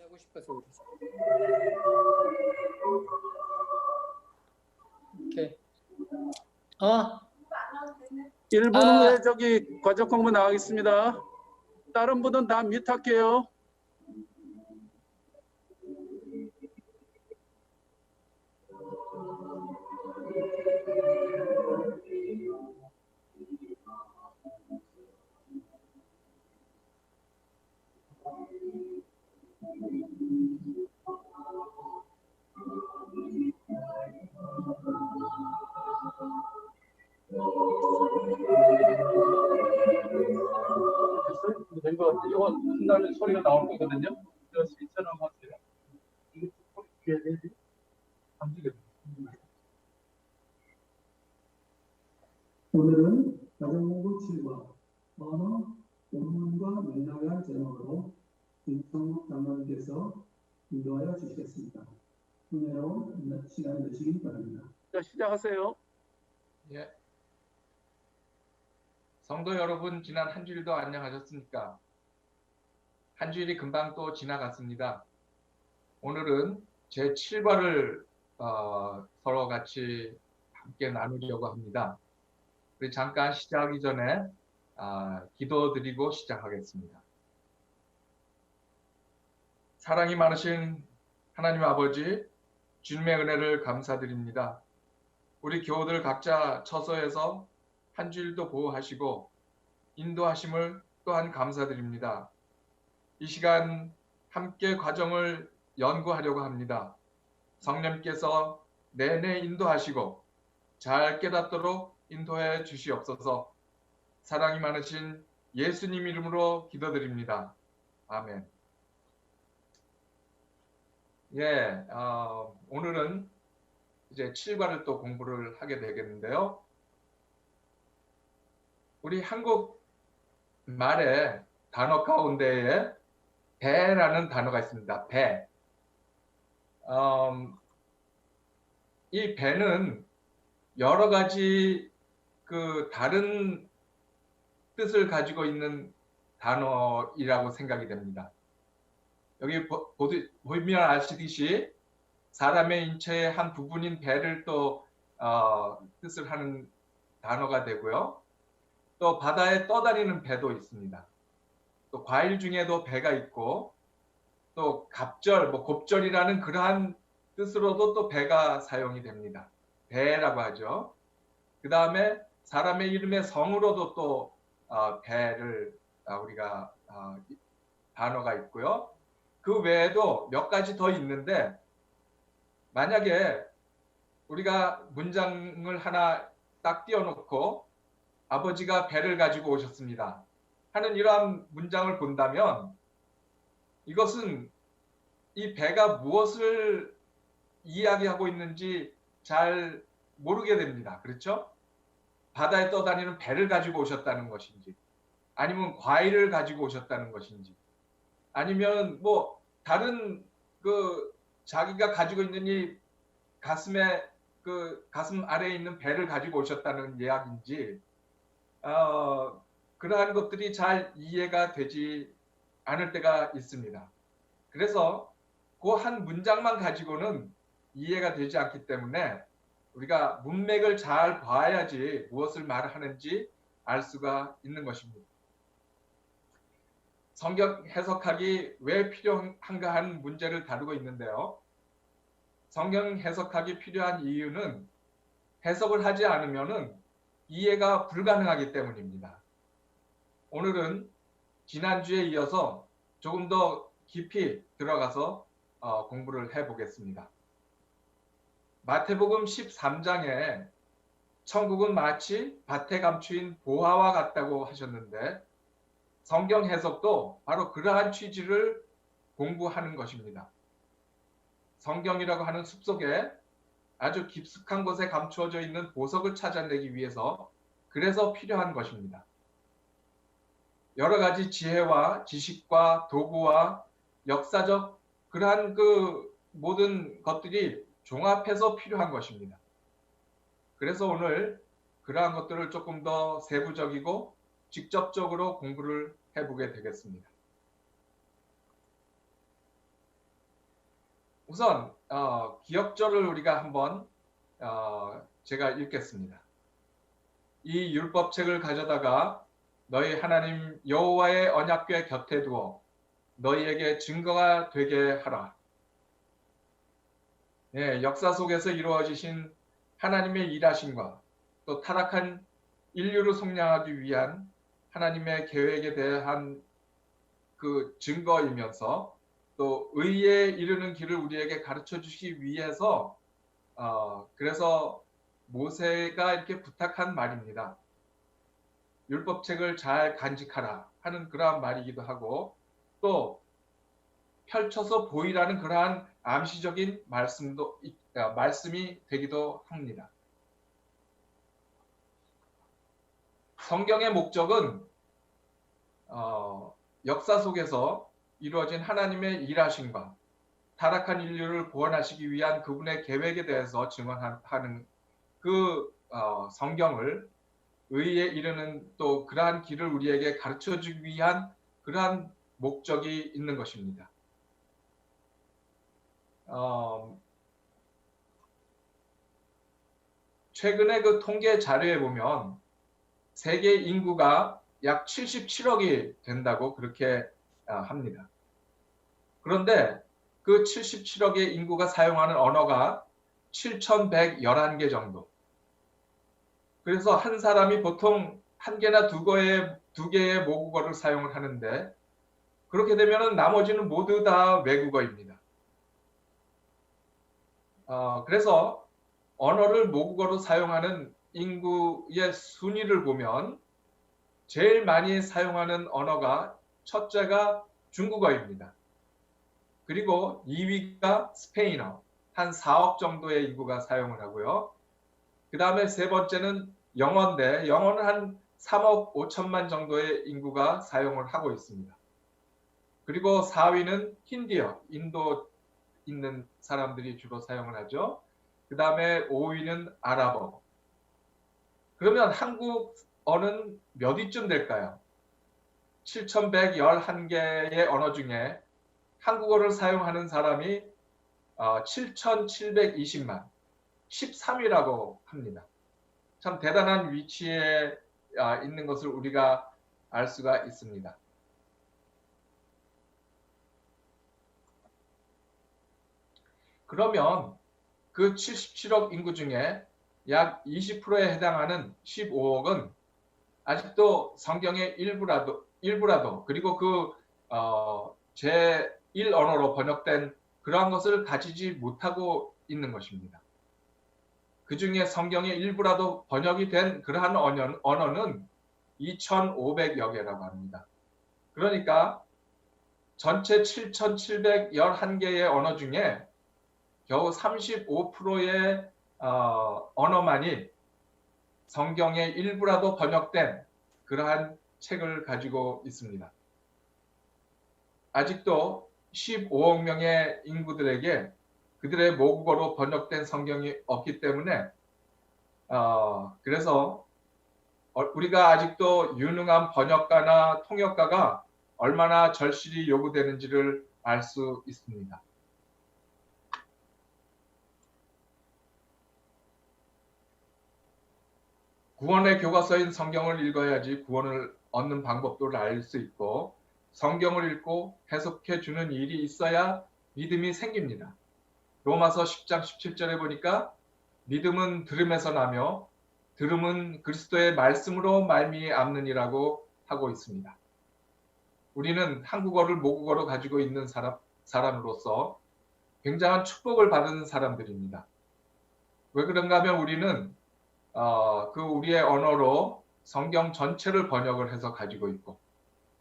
하고 싶어서 오케이. 1분 후에 저기 과적 공부 나가겠습니다. 다른 분은 다 뮤트할게요. 이거 끝나면 소리가 나올 거거든요. 그래서 이처럼 하세요. 이게 소리 귀에 대지 감지게. 오늘은 가정공부 7과 언어, 본문과 맥락을 제목으로 김성국 장로님께서 인도하여 주시겠습니다. 은혜로운 시간이 되시기 바랍니다. 자, 시작하세요. 예. 성도 여러분, 지난 한 주일도 안녕하셨습니까? 한 주일이 금방 또 지나갔습니다. 오늘은 제 7과를 서로 같이 함께 나누려고 합니다. 우리 잠깐 시작하기 전에 기도드리고 시작하겠습니다. 사랑이 많으신 하나님 아버지, 주님의 은혜를 감사드립니다. 우리 교우들 각자 처소에서 한 주일도 보호하시고 인도하심을 또한 감사드립니다. 이 시간 함께 과정을 연구하려고 합니다. 성령께서 내내 인도하시고 잘 깨닫도록 인도해 주시옵소서. 사랑이 많으신 예수님 이름으로 기도드립니다. 아멘. 예, 오늘은 이제 7과를 또 공부를 하게 되겠는데요. 우리 한국 말에 단어 가운데에 배라는 단어가 있습니다. 배. 이 배는 여러 가지 그 다른 뜻을 가지고 있는 단어이라고 생각이 됩니다. 여기 보면 아시듯이 사람의 인체의 한 부분인 배를 또 뜻을 하는 단어가 되고요. 또 바다에 떠다니는 배도 있습니다. 또 과일 중에도 배가 있고 또 갑절, 곱절이라는 그러한 뜻으로도 또 배가 사용이 됩니다. 배라고 하죠. 그 다음에 사람의 이름의 성으로도 또 배를 우리가 단어가 있고요. 그 외에도 몇 가지 더 있는데 만약에 우리가 문장을 하나 딱 띄워놓고 아버지가 배를 가지고 오셨습니다 하는 이러한 문장을 본다면 이것은 이 배가 무엇을 이야기하고 있는지 잘 모르게 됩니다. 그렇죠? 바다에 떠다니는 배를 가지고 오셨다는 것인지 아니면 과일을 가지고 오셨다는 것인지 아니면 뭐 다른 자기가 가지고 있는 이 가슴 아래에 있는 배를 가지고 오셨다는 이야기인지 그러한 것들이 잘 이해가 되지 않을 때가 있습니다. 그래서 그 한 문장만 가지고는 이해가 되지 않기 때문에 우리가 문맥을 잘 봐야지 무엇을 말하는지 알 수가 있는 것입니다. 성경 해석학이 왜 필요한가 하는 문제를 다루고 있는데요. 성경 해석학이 필요한 이유는 해석을 하지 않으면 이해가 불가능하기 때문입니다. 오늘은 지난주에 이어서 조금 더 깊이 들어가서 공부를 해보겠습니다. 마태복음 13장에 천국은 마치 밭에 감추인 보화와 같다고 하셨는데 성경 해석도 바로 그러한 취지를 공부하는 것입니다. 성경이라고 하는 숲속에 아주 깊숙한 곳에 감추어져 있는 보석을 찾아내기 위해서 그래서 필요한 것입니다. 여러 가지 지혜와 지식과 도구와 역사적 그러한 모든 것들이 종합해서 필요한 것입니다. 그래서 오늘 그러한 것들을 조금 더 세부적이고 직접적으로 공부를 해보게 되겠습니다. 우선 기억절을 우리가 한번 제가 읽겠습니다. 이 율법책을 가져다가 너희 하나님 여호와의 언약궤 곁에 두어 너희에게 증거가 되게 하라. 네, 역사 속에서 이루어지신 하나님의 일하심과 또 타락한 인류를 속량하기 위한 하나님의 계획에 대한 그 증거이면서 또 의에 이르는 길을 우리에게 가르쳐 주시기 위해서 그래서 모세가 이렇게 부탁한 말입니다. 율법책을 잘 간직하라 하는 그러한 말이기도 하고 또 펼쳐서 보이라는 그러한 암시적인 말씀이 되기도 합니다. 성경의 목적은 역사 속에서 이루어진 하나님의 일하심과 타락한 인류를 구원하시기 위한 그분의 계획에 대해서 증언하는 성경을 의에 이르는 또 그러한 길을 우리에게 가르쳐주기 위한 그러한 목적이 있는 것입니다. 최근에 그 통계 자료에 보면 세계 인구가 약 77억이 된다고 그렇게 합니다. 그런데 그 77억의 인구가 사용하는 언어가 7,111개 정도. 그래서 한 사람이 보통 한 개나 두 개의 모국어를 사용을 하는데 그렇게 되면 나머지는 모두 다 외국어입니다. 그래서 언어를 모국어로 사용하는 인구의 순위를 보면 제일 많이 사용하는 언어가 첫째가 중국어입니다. 그리고 2위가 스페인어, 한 4억 정도의 인구가 사용을 하고요. 그 다음에 세 번째는 영어인데 영어는 한 3억 5천만 정도의 인구가 사용을 하고 있습니다. 그리고 4위는 힌디어, 인도 있는 사람들이 주로 사용을 하죠. 그 다음에 5위는 아랍어. 그러면 한국어는 몇 위쯤 될까요? 7,111개의 언어 중에 한국어를 사용하는 사람이 7,720만, 13위라고 합니다. 참 대단한 위치에 있는 것을 우리가 알 수가 있습니다. 그러면 그 77억 인구 중에 약 20%에 해당하는 15억은 아직도 성경의 일부라도 그리고 그 제1 언어로 번역된 그러한 것을 가지지 못하고 있는 것입니다. 그 중에 성경의 일부라도 번역이 된 그러한 언어는 2,500여 개라고 합니다. 그러니까 전체 7,711개의 언어 중에 겨우 35%의 언어만이 성경의 일부라도 번역된 그러한 책을 가지고 있습니다. 아직도 15억 명의 인구들에게 그들의 모국어로 번역된 성경이 없기 때문에 그래서 우리가 아직도 유능한 번역가나 통역가가 얼마나 절실히 요구되는지를 알 수 있습니다. 구원의 교과서인 성경을 읽어야지 구원을 얻는 방법도 알 수 있고 성경을 읽고 해석해 주는 일이 있어야 믿음이 생깁니다. 로마서 10장 17절에 보니까 믿음은 들음에서 나며 들음은 그리스도의 말씀으로 말미암느니라고 하고 있습니다. 우리는 한국어를 모국어로 가지고 있는 사람으로서 굉장한 축복을 받은 사람들입니다. 왜 그런가 하면 우리는 그 우리의 언어로 성경 전체를 번역을 해서 가지고 있고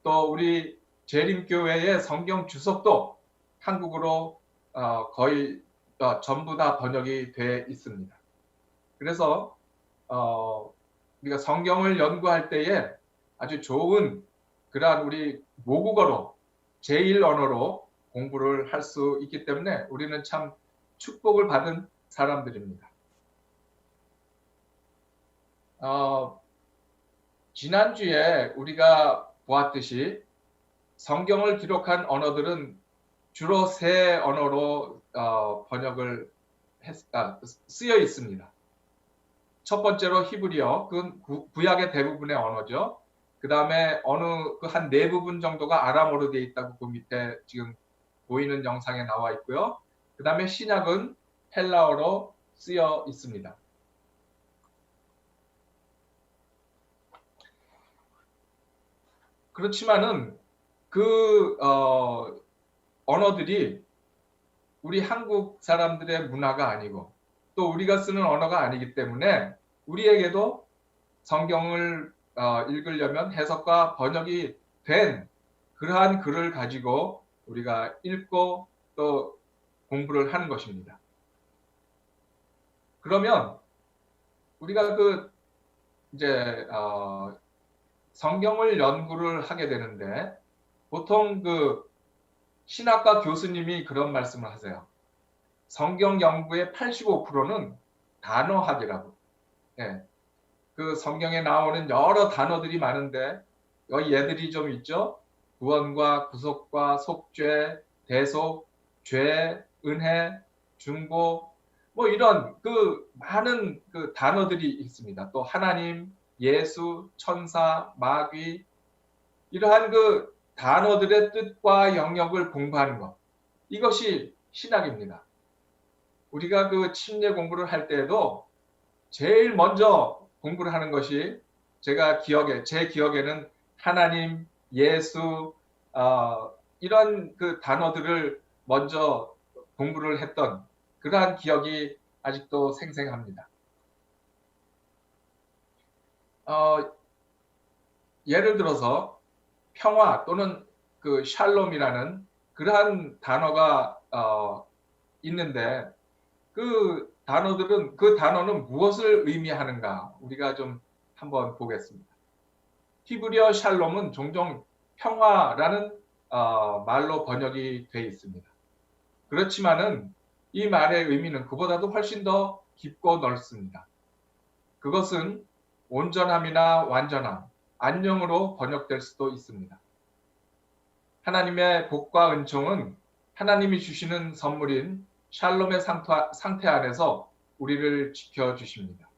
또 우리 재림교회의 성경 주석도 한국어로 거의 전부 다 번역이 돼 있습니다. 그래서 우리가 성경을 연구할 때에 아주 좋은 그러한 우리 모국어로 제1 언어로 공부를 할 수 있기 때문에 우리는 참 축복을 받은 사람들입니다. 지난주에 우리가 보았듯이 성경을 기록한 언어들은 주로 세 언어로 번역을 쓰여 있습니다. 첫 번째로 히브리어, 그건 구약의 대부분의 언어죠. 그 다음에 한 네 부분 정도가 아람어로 되어 있다고 그 밑에 지금 보이는 영상에 나와 있고요. 그 다음에 신약은 헬라어로 쓰여 있습니다. 그렇지만은 그 언어들이 우리 한국 사람들의 문화가 아니고 또 우리가 쓰는 언어가 아니기 때문에 우리에게도 성경을 읽으려면 해석과 번역이 된 그러한 글을 가지고 우리가 읽고 또 공부를 하는 것입니다. 그러면 우리가 이제 성경을 연구를 하게 되는데 보통 신학과 교수님이 그런 말씀을 하세요. 성경 연구의 85%는 단어학이라고. 네. 그 성경에 나오는 여러 단어들이 많은데 여기 얘들이 좀 있죠. 구원과 구속과 속죄, 대속, 죄, 은혜, 중보 뭐 이런 많은 단어들이 있습니다. 또 하나님, 예수, 천사, 마귀 이러한 단어들의 뜻과 영역을 공부하는 것 이것이 신학입니다. 우리가 침례 공부를 할 때에도 제일 먼저 공부를 하는 것이 제 기억에는 하나님, 예수 이런 단어들을 먼저 공부를 했던 그러한 기억이 아직도 생생합니다. 예를 들어서 평화 또는 샬롬이라는 그러한 단어가 있는데 그 단어는 무엇을 의미하는가 우리가 좀 한번 보겠습니다. 히브리어 샬롬은 종종 평화라는 말로 번역이 되어 있습니다. 그렇지만은 이 말의 의미는 그보다도 훨씬 더 깊고 넓습니다. 그것은 온전함이나 완전함, 안녕으로 번역될 수도 있습니다. 하나님의 복과 은총은 하나님이 주시는 선물인 샬롬의 상태 안에서 우리를 지켜주십니다.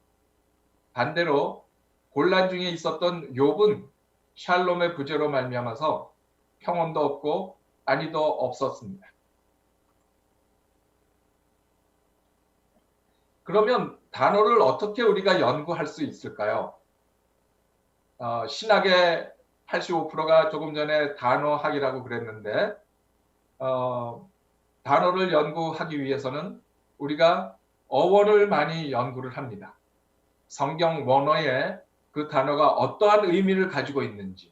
반대로 곤란 중에 있었던 욥은 샬롬의 부재로 말미암아서 평온도 없고 안위도 없었습니다. 그러면 단어를 어떻게 우리가 연구할 수 있을까요? 신학의 85%가 조금 전에 단어학이라고 그랬는데 단어를 연구하기 위해서는 우리가 어원을 많이 연구를 합니다. 성경 원어에 그 단어가 어떠한 의미를 가지고 있는지,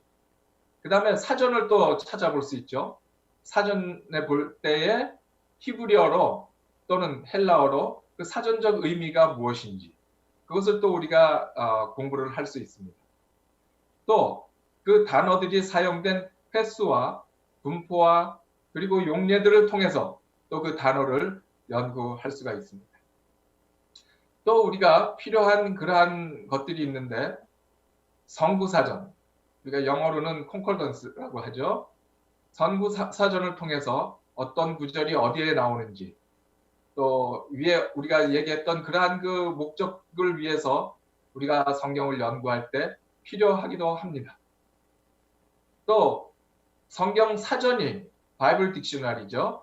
그 다음에 사전을 또 찾아볼 수 있죠. 사전에 볼 때에 히브리어로 또는 헬라어로 그 사전적 의미가 무엇인지 그것을 또 우리가 공부를 할 수 있습니다. 또 그 단어들이 사용된 횟수와 분포와 그리고 용례들을 통해서 또 그 단어를 연구할 수가 있습니다. 또 우리가 필요한 그러한 것들이 있는데 성구사전, 우리가 영어로는 콘콜던스라고 하죠. 성구사전을 통해서 어떤 구절이 어디에 나오는지, 또 위에 우리가 얘기했던 그러한 그 목적을 위해서 우리가 성경을 연구할 때 필요하기도 합니다. 또 성경 사전이 바이블 딕셔너리죠.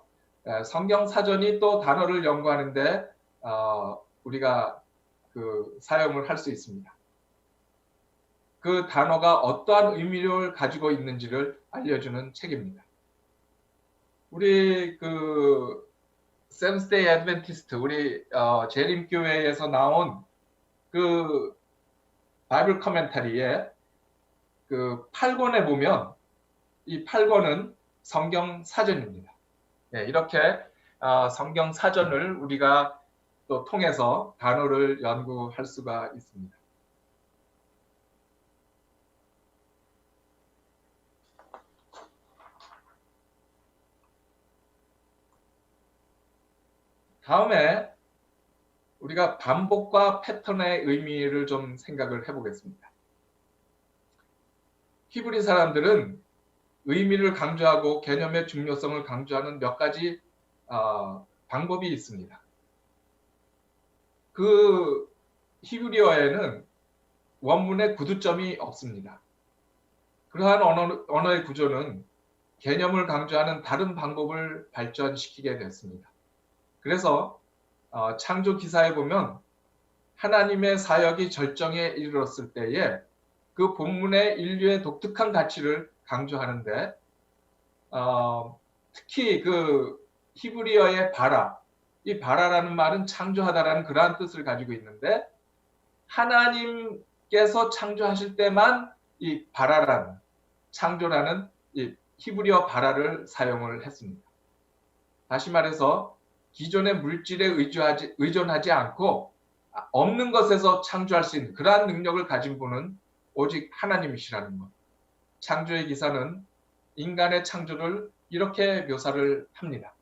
성경 사전이 또 단어를 연구하는데 우리가 그 사용을 할 수 있습니다. 그 단어가 어떠한 의미를 가지고 있는지를 알려주는 책입니다. 우리 그 세븐스데이 애드벤티스트 우리 재림교회에서 나온 그 바이블 커멘터리에 그 8권에 보면 이 8권은 성경 사전입니다. 네, 이렇게 성경 사전을 우리가 또 통해서 단어를 연구할 수가 있습니다. 다음에 우리가 반복과 패턴의 의미를 좀 생각을 해보겠습니다. 히브리 사람들은 의미를 강조하고 개념의 중요성을 강조하는 몇 가지 방법이 있습니다. 그 히브리어에는 원문에 구두점이 없습니다. 그러한 언어의 구조는 개념을 강조하는 다른 방법을 발전시키게 됐습니다. 그래서 창조 기사에 보면 하나님의 사역이 절정에 이르렀을 때에 그 본문의 인류의 독특한 가치를 강조하는데 특히 그 히브리어의 바라, 이 바라라는 말은 창조하다라는 그러한 뜻을 가지고 있는데 하나님께서 창조하실 때만 이 바라라는 창조라는 이 히브리어 바라를 사용을 했습니다. 다시 말해서 기존의 물질에 의존하지 않고 없는 것에서 창조할 수 있는 그러한 능력을 가진 분은 오직 하나님이시라는 것. 창조의 기사는 인간의 창조를 이렇게 묘사를 합니다.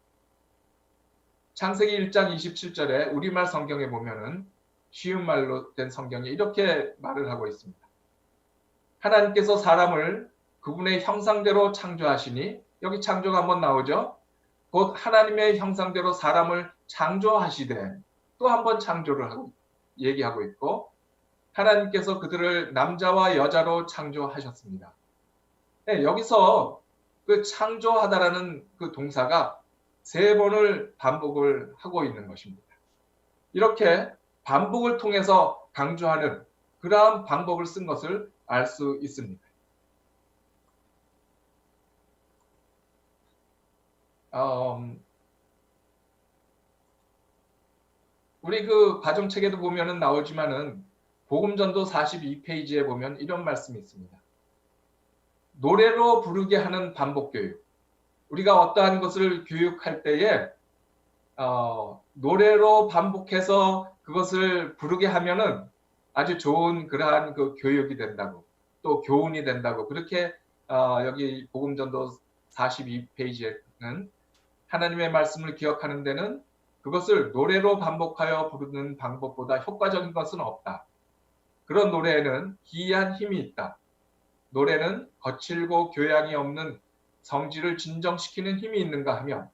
창세기 1장 27절에 우리말 성경에 보면은 쉬운 말로 된 성경에 이렇게 말을 하고 있습니다. 하나님께서 사람을 그분의 형상대로 창조하시니, 여기 창조가 한번 나오죠. 곧 하나님의 형상대로 사람을 창조하시되, 또 한번 창조를 얘기하고 있고, 하나님께서 그들을 남자와 여자로 창조하셨습니다. 네, 여기서 그 창조하다라는 그 동사가 3번을 반복을 하고 있는 것입니다. 이렇게 반복을 통해서 강조하는 그러한 방법을 쓴 것을 알 수 있습니다. 우리 그 가정책에도 보면은 나오지만은 복음전도 42페이지에 보면 이런 말씀이 있습니다. 노래로 부르게 하는 반복 교육. 우리가 어떠한 것을 교육할 때에 노래로 반복해서 그것을 부르게 하면은 아주 좋은 그러한 그 교육이 된다고, 또 교훈이 된다고, 그렇게 여기 복음전도 42페이지에는 하나님의 말씀을 기억하는 데는 그것을 노래로 반복하여 부르는 방법보다 효과적인 것은 없다. 그런 노래에는 기이한 힘이 있다. 노래는 거칠고 교양이 없는 성질을 진정시키는 힘이 있는가 하면,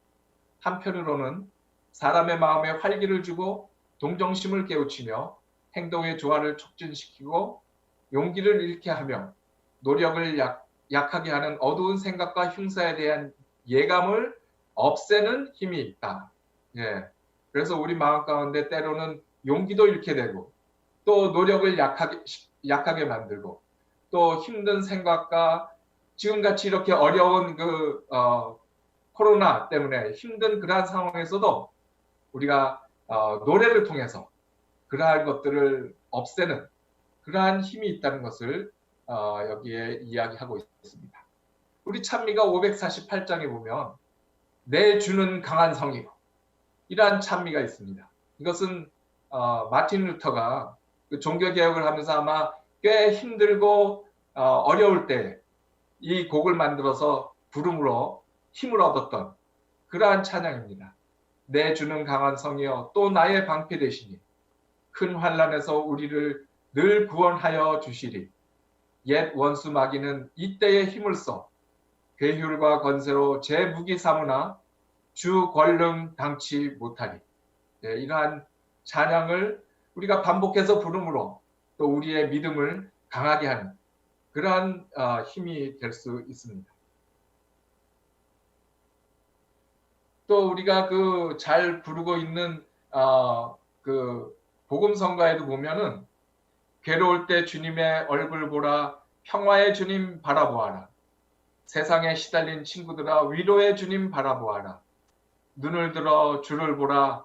한편으로는 사람의 마음에 활기를 주고 동정심을 깨우치며 행동의 조화를 촉진시키고 용기를 잃게 하며 노력을 약하게 하는 어두운 생각과 흉사에 대한 예감을 없애는 힘이 있다. 예. 그래서 우리 마음 가운데 때로는 용기도 잃게 되고 또 노력을 약하게 만들고 또 힘든 생각과 지금같이 이렇게 어려운 코로나 때문에 힘든 그러한 상황에서도 우리가 노래를 통해서 그러한 것들을 없애는 그러한 힘이 있다는 것을 여기에 이야기하고 있습니다. 우리 찬미가 548장에 보면 내 주는 강한 성이요, 이러한 찬미가 있습니다. 이것은 마틴 루터가 그 종교개혁을 하면서 아마 꽤 힘들고 어려울 때 이 곡을 만들어서 부름으로 힘을 얻었던 그러한 찬양입니다. 내 주는 강한 성이여 또 나의 방패 되시니 큰 환난에서 우리를 늘 구원하여 주시리. 옛 원수 마귀는 이때에 힘을 써 괴휼과 권세로 제 무기 삼으나 주 권능 당치 못하리. 네, 이러한 찬양을 우리가 반복해서 부름으로 또 우리의 믿음을 강하게 하는 그러한 힘이 될 수 있습니다. 또 우리가 잘 부르고 있는 복음성가에도 보면은 괴로울 때 주님의 얼굴 보라, 평화의 주님 바라보아라. 세상에 시달린 친구들아 위로의 주님 바라보아라. 눈을 들어 주를 보라.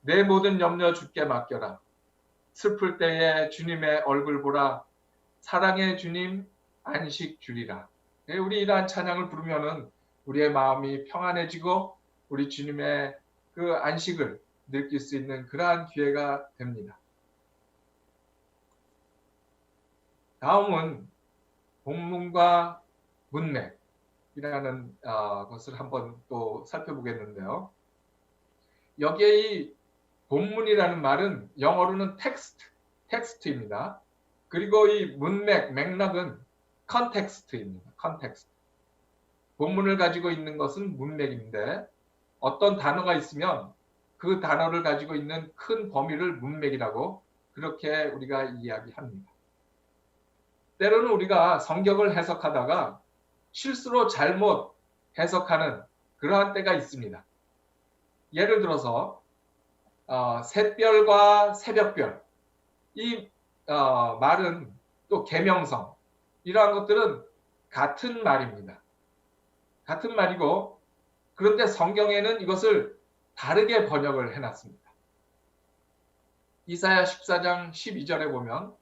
내 모든 염려 주께 맡겨라. 슬플 때에 주님의 얼굴 보라. 사랑의 주님 안식 주리라. 네, 우리 이러한 찬양을 부르면은 우리의 마음이 평안해지고 우리 주님의 그 안식을 느낄 수 있는 그러한 기회가 됩니다. 다음은 본문과 문맥이라는 것을 한번 또 살펴보겠는데요. 여기에 이 본문이라는 말은 영어로는 텍스트입니다. 그리고 이 문맥, 맥락은 컨텍스트입니다. 컨텍스트. 본문을 가지고 있는 것은 문맥인데 어떤 단어가 있으면 그 단어를 가지고 있는 큰 범위를 문맥이라고 그렇게 우리가 이야기합니다. 때로는 우리가 성경을 해석하다가 실수로 잘못 해석하는 그러한 때가 있습니다. 예를 들어서 샛별과 새벽별, 이 말은 또 계명성, 이러한 것들은 같은 말입니다. 같은 말이고 그런데 성경에는 이것을 다르게 번역을 해놨습니다. 이사야 14장 12절에 보면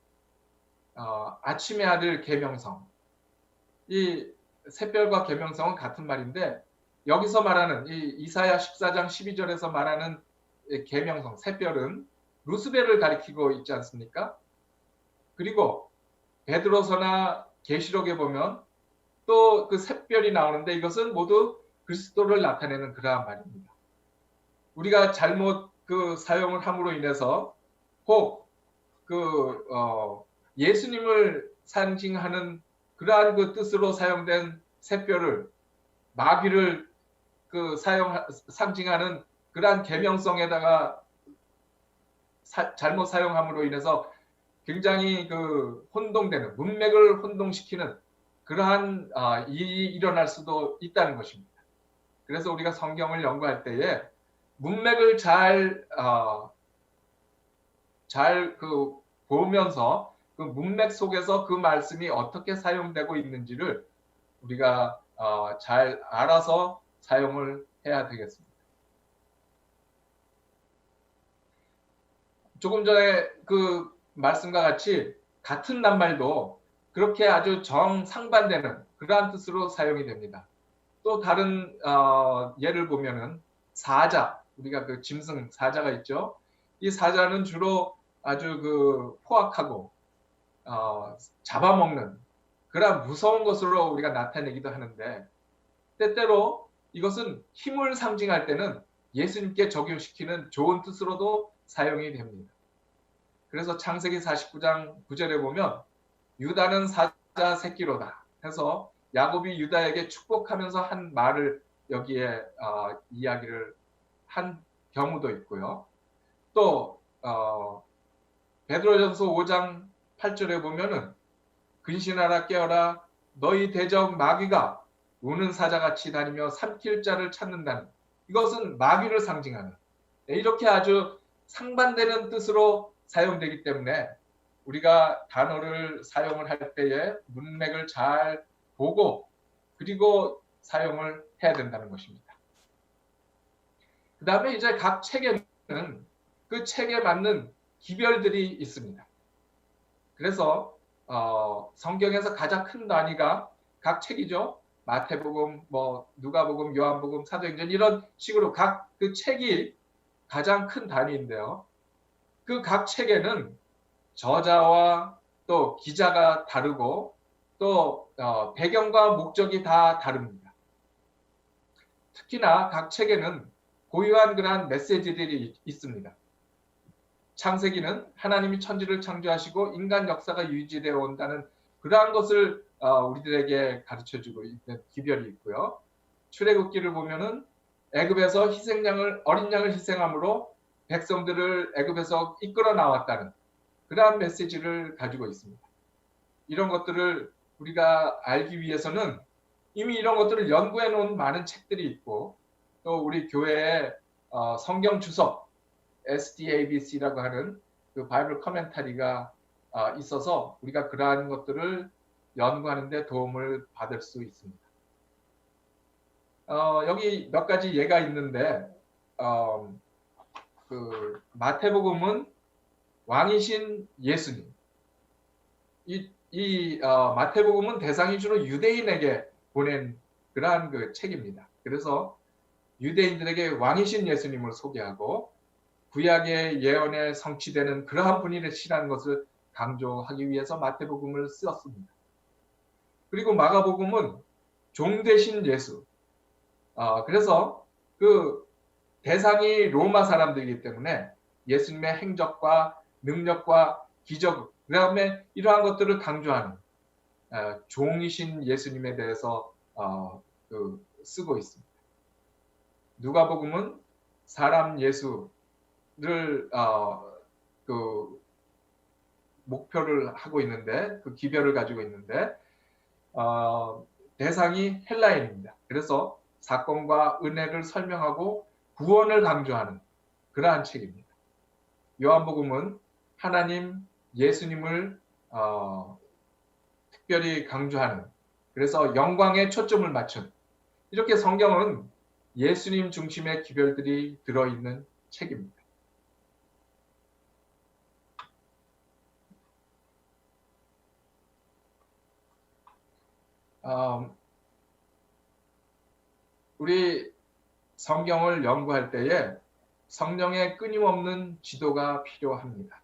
아침의 아들 계명성, 이 샛별과 계명성은 같은 말인데 여기서 말하는 이 이사야 14장 12절에서 말하는 계명성, 샛별은 루스벨을 가리키고 있지 않습니까? 그리고 베드로서나 계시록에 보면 또 그 샛별이 나오는데 이것은 모두 그리스도를 나타내는 그러한 말입니다. 우리가 잘못 사용을 함으로 인해서 혹 예수님을 상징하는 그러한 그 뜻으로 사용된 샛별을 마귀를 상징하는 그러한 계명성에다가 잘못 사용함으로 인해서 굉장히 혼동되는, 문맥을 혼동시키는 그러한 일이 일어날 수도 있다는 것입니다. 그래서 우리가 성경을 연구할 때에 문맥을 잘 보면서 그 문맥 속에서 그 말씀이 어떻게 사용되고 있는지를 우리가 잘 알아서 사용을 해야 되겠습니다. 조금 전에 그 말씀과 같이 같은 낱말도 그렇게 아주 정상반되는 그러한 뜻으로 사용이 됩니다. 또 다른 예를 보면은 사자, 우리가 그 짐승 사자가 있죠. 이 사자는 주로 아주 포악하고 잡아먹는 그러한 무서운 것으로 우리가 나타내기도 하는데 때때로 이것은 힘을 상징할 때는 예수님께 적용시키는 좋은 뜻으로도 사용이 됩니다. 그래서 창세기 49장 9절에 보면 유다는 사자 새끼로다 해서 야곱이 유다에게 축복하면서 한 말을 여기에 이야기를 한 경우도 있고요. 또 베드로전서 5장 8절에 보면은 근신하라 깨어라 너희 대적 마귀가 우는 사자같이 다니며 삼킬 자를 찾는다는, 이것은 마귀를 상징하는 이렇게 아주 상반되는 뜻으로 사용되기 때문에 우리가 단어를 사용을 할 때에 문맥을 잘 보고 그리고 사용을 해야 된다는 것입니다. 그 다음에 이제 각 책에는 그 책에 맞는 기별들이 있습니다. 그래서 성경에서 가장 큰 단위가 각 책이죠. 마태복음, 누가복음, 요한복음, 사도행전 이런 식으로 각 그 책이 가장 큰 단위인데요. 그 각 책에는 저자와 또 기자가 다르고 또 배경과 목적이 다 다릅니다. 특히나 각 책에는 고유한 그러한 메시지들이 있습니다. 창세기는 하나님이 천지를 창조하시고 인간 역사가 유지되어 온다는 그러한 것을 우리들에게 가르쳐주고 있는 기별이 있고요. 출애굽기를 보면은 애굽에서 어린 양을 희생함으로 백성들을 애굽에서 이끌어 나왔다는 그러한 메시지를 가지고 있습니다. 이런 것들을 우리가 알기 위해서는 이미 이런 것들을 연구해 놓은 많은 책들이 있고 또 우리 교회에 성경 주석 SDABC라고 하는 그 바이블 커멘터리가 있어서 우리가 그러한 것들을 연구하는 데 도움을 받을 수 있습니다. 여기 몇 가지 예가 있는데 그 마태복음은 왕이신 예수님. 마태복음은 대상이 주로 유대인에게 보낸 그러한 그 책입니다. 그래서 유대인들에게 왕이신 예수님을 소개하고 구약의 예언에 성취되는 그러한 분이시라는 것을 강조하기 위해서 마태복음을 쓰었습니다. 그리고 마가복음은 종 되신 예수. 그래서 그 대상이 로마 사람들이기 때문에 예수님의 행적과 능력과 기적, 그 다음에 이러한 것들을 강조하는 종이신 예수님에 대해서 쓰고 있습니다. 누가복음은 사람 예수를 그 목표를 하고 있는데 그 기별을 가지고 있는데 대상이 헬라인입니다. 그래서 사건과 은혜를 설명하고 구원을 강조하는 그러한 책입니다. 요한복음은 하나님 예수님을 특별히 강조하는 그래서 영광에 초점을 맞춘 이렇게 성경은 예수님 중심의 기별들이 들어있는 책입니다. 우리 성경을 연구할 때에 성령의 끊임없는 지도가 필요합니다.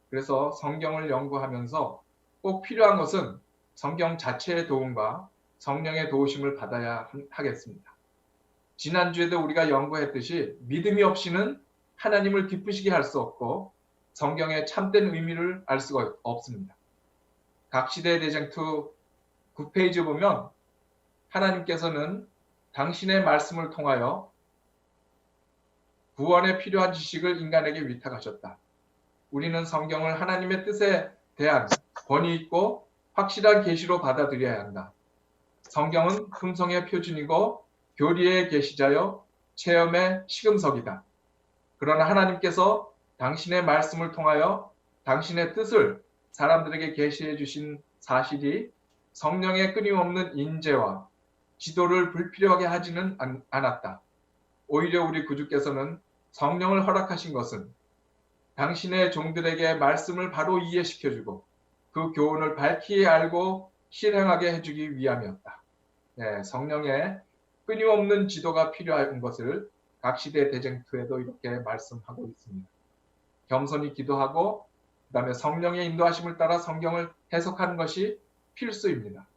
그래서 성경을 연구하면서 꼭 필요한 것은 성경 자체의 도움과 성령의 도우심을 받아야 하겠습니다. 지난주에도 우리가 연구했듯이 믿음이 없이는 하나님을 기쁘시게 할 수 없고 성경의 참된 의미를 알 수가 없습니다. 각 시대의 대쟁투 9페이지 보면 하나님께서는 당신의 말씀을 통하여 구원에 필요한 지식을 인간에게 위탁하셨다. 우리는 성경을 하나님의 뜻에 대한 권위 있고 확실한 계시로 받아들여야 한다. 성경은 품성의 표준이고 교리의 계시자여 체험의 시금석이다. 그러나 하나님께서 당신의 말씀을 통하여 당신의 뜻을 사람들에게 계시해 주신 사실이 성령의 끊임없는 인재와 지도를 불필요하게 하지는 않았다. 오히려 우리 구주께서는 성령을 허락하신 것은 당신의 종들에게 말씀을 바로 이해시켜주고 그 교훈을 밝히 알고 실행하게 해주기 위함이었다. 네, 성령의 끊임없는 지도가 필요한 것을 각 시대 대쟁투에도 이렇게 말씀하고 있습니다. 겸손히 기도하고 그 다음에 성령의 인도하심을 따라 성경을 해석하는 것이 필수입니다.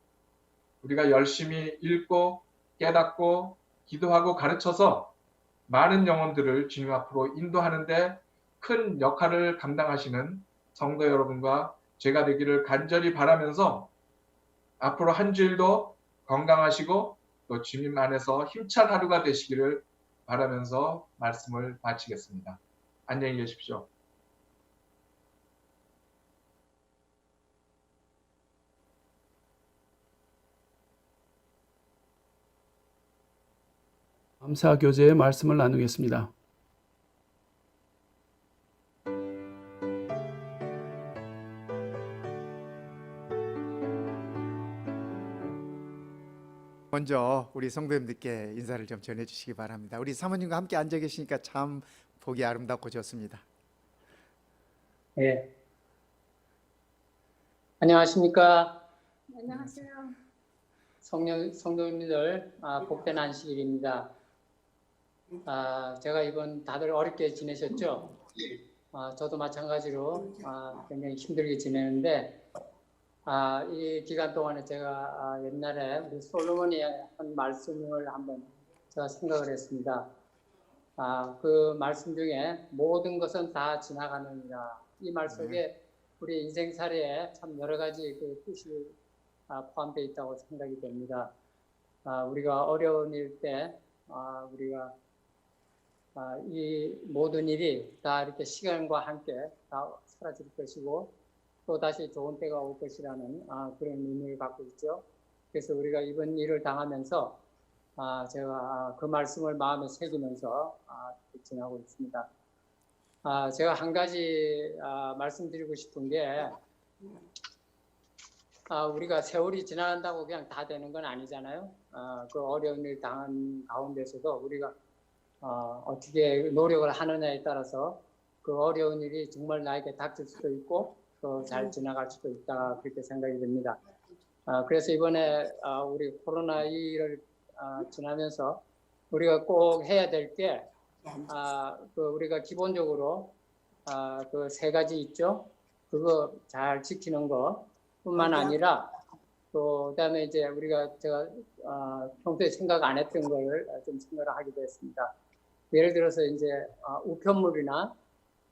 우리가 열심히 읽고 깨닫고 기도하고 가르쳐서 많은 영혼들을 주님 앞으로 인도하는데 큰 역할을 감당하시는 성도 여러분과 제가 되기를 간절히 바라면서 앞으로 한 주일도 건강하시고 또 주님 안에서 힘찬 하루가 되시기를 바라면서 말씀을 마치겠습니다. 안녕히 계십시오. 감사 교제의 말씀을 나누겠습니다. 먼저 우리 성도님들께 인사를 좀 전해주시기 바랍니다. 우리 사모님과 함께 앉아 계시니까 참 보기 아름답고 좋습니다. 예. 안녕하십니까. 안녕하세요. 성도님들, 복된 안식일입니다. 제가 이번 다들 어렵게 지내셨죠? 저도 마찬가지로 굉장히 힘들게 지내는데, 이 기간 동안에 제가 옛날에 우리 솔로몬이 한 말씀을 한번 제가 생각을 했습니다. 그 말씀 중에 모든 것은 다 지나가느니라. 이 말 속에 우리 인생살이에 참 여러 가지 그 뜻이 포함되어 있다고 생각이 됩니다. 우리가 어려운 일 때, 우리가 이 모든 일이 다 이렇게 시간과 함께 다 사라질 것이고, 또 다시 좋은 때가 올 것이라는 그런 의미를 갖고 있죠. 그래서 우리가 이번 일을 당하면서 제가 그 말씀을 마음에 새기면서 지나고 있습니다. 제가 한 가지 말씀드리고 싶은 게 우리가 세월이 지나간다고 그냥 다 되는 건 아니잖아요. 그 어려운 일 당한 가운데서도 우리가 어떻게 노력을 하느냐에 따라서 그 어려운 일이 정말 나에게 닥칠 수도 있고 또 잘 지나갈 수도 있다, 그렇게 생각이 듭니다. 그래서 이번에 우리 코로나 이 일을 지나면서 우리가 꼭 해야 될 게 우리가 기본적으로 그 세 가지 있죠. 그거 잘 지키는 것뿐만 아니라 또 그다음에 이제 제가 평소에 생각 안 했던 걸 좀 생각을 하게 됐습니다. 예를 들어서 이제 우편물이나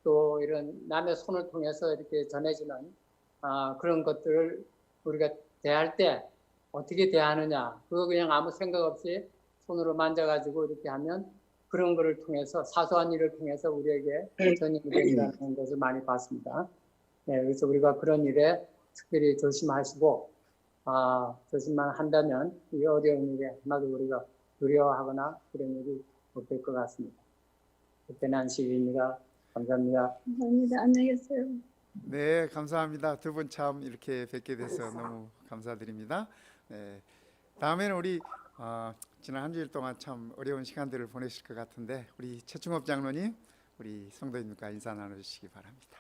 또 이런 남의 손을 통해서 이렇게 전해지는 그런 것들을 우리가 대할 때 어떻게 대하느냐, 그거 그냥 아무 생각 없이 손으로 만져가지고 이렇게 하면 그런 거를 통해서, 사소한 일을 통해서 우리에게 전염이 된다는 것을 많이 봤습니다. 네, 그래서 우리가 그런 일에 특별히 조심하시고 조심만 한다면 이 어려운 일에 하나도 우리가 두려워하거나 그런 일이 없을 것 같습니다. 복된 안식일입니다. 감사합니다. 감사합니다. 안녕히 계세요. 네, 감사합니다. 두 분 참 이렇게 뵙게 돼서 너무 감사드립니다. 네, 다음에는 우리 지난 한 주일 동안 참 어려운 시간들을 보내실 것 같은데 우리 최충업 장로님, 우리 성도님과 인사 나누시기 바랍니다.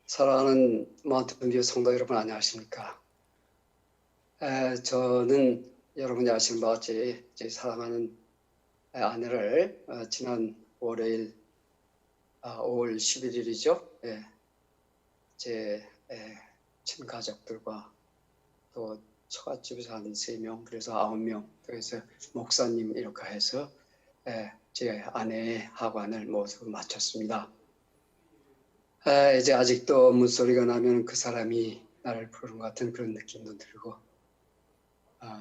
사랑하는 마운틴뷰 성도 여러분, 안녕하십니까? 저는 여러분이 아시는 바와 같이 제 사랑하는 아내를 지난 월요일 5월 11일이죠. 제 친가족들과 또 처갓집에서 한 3명, 그래서 9명, 그래서 목사님 이렇게 해서 제 아내의 하관을 모두 마쳤습니다. 이제 아직도 문소리가 나면 그 사람이 나를 부르는 것 같은 그런 느낌도 들고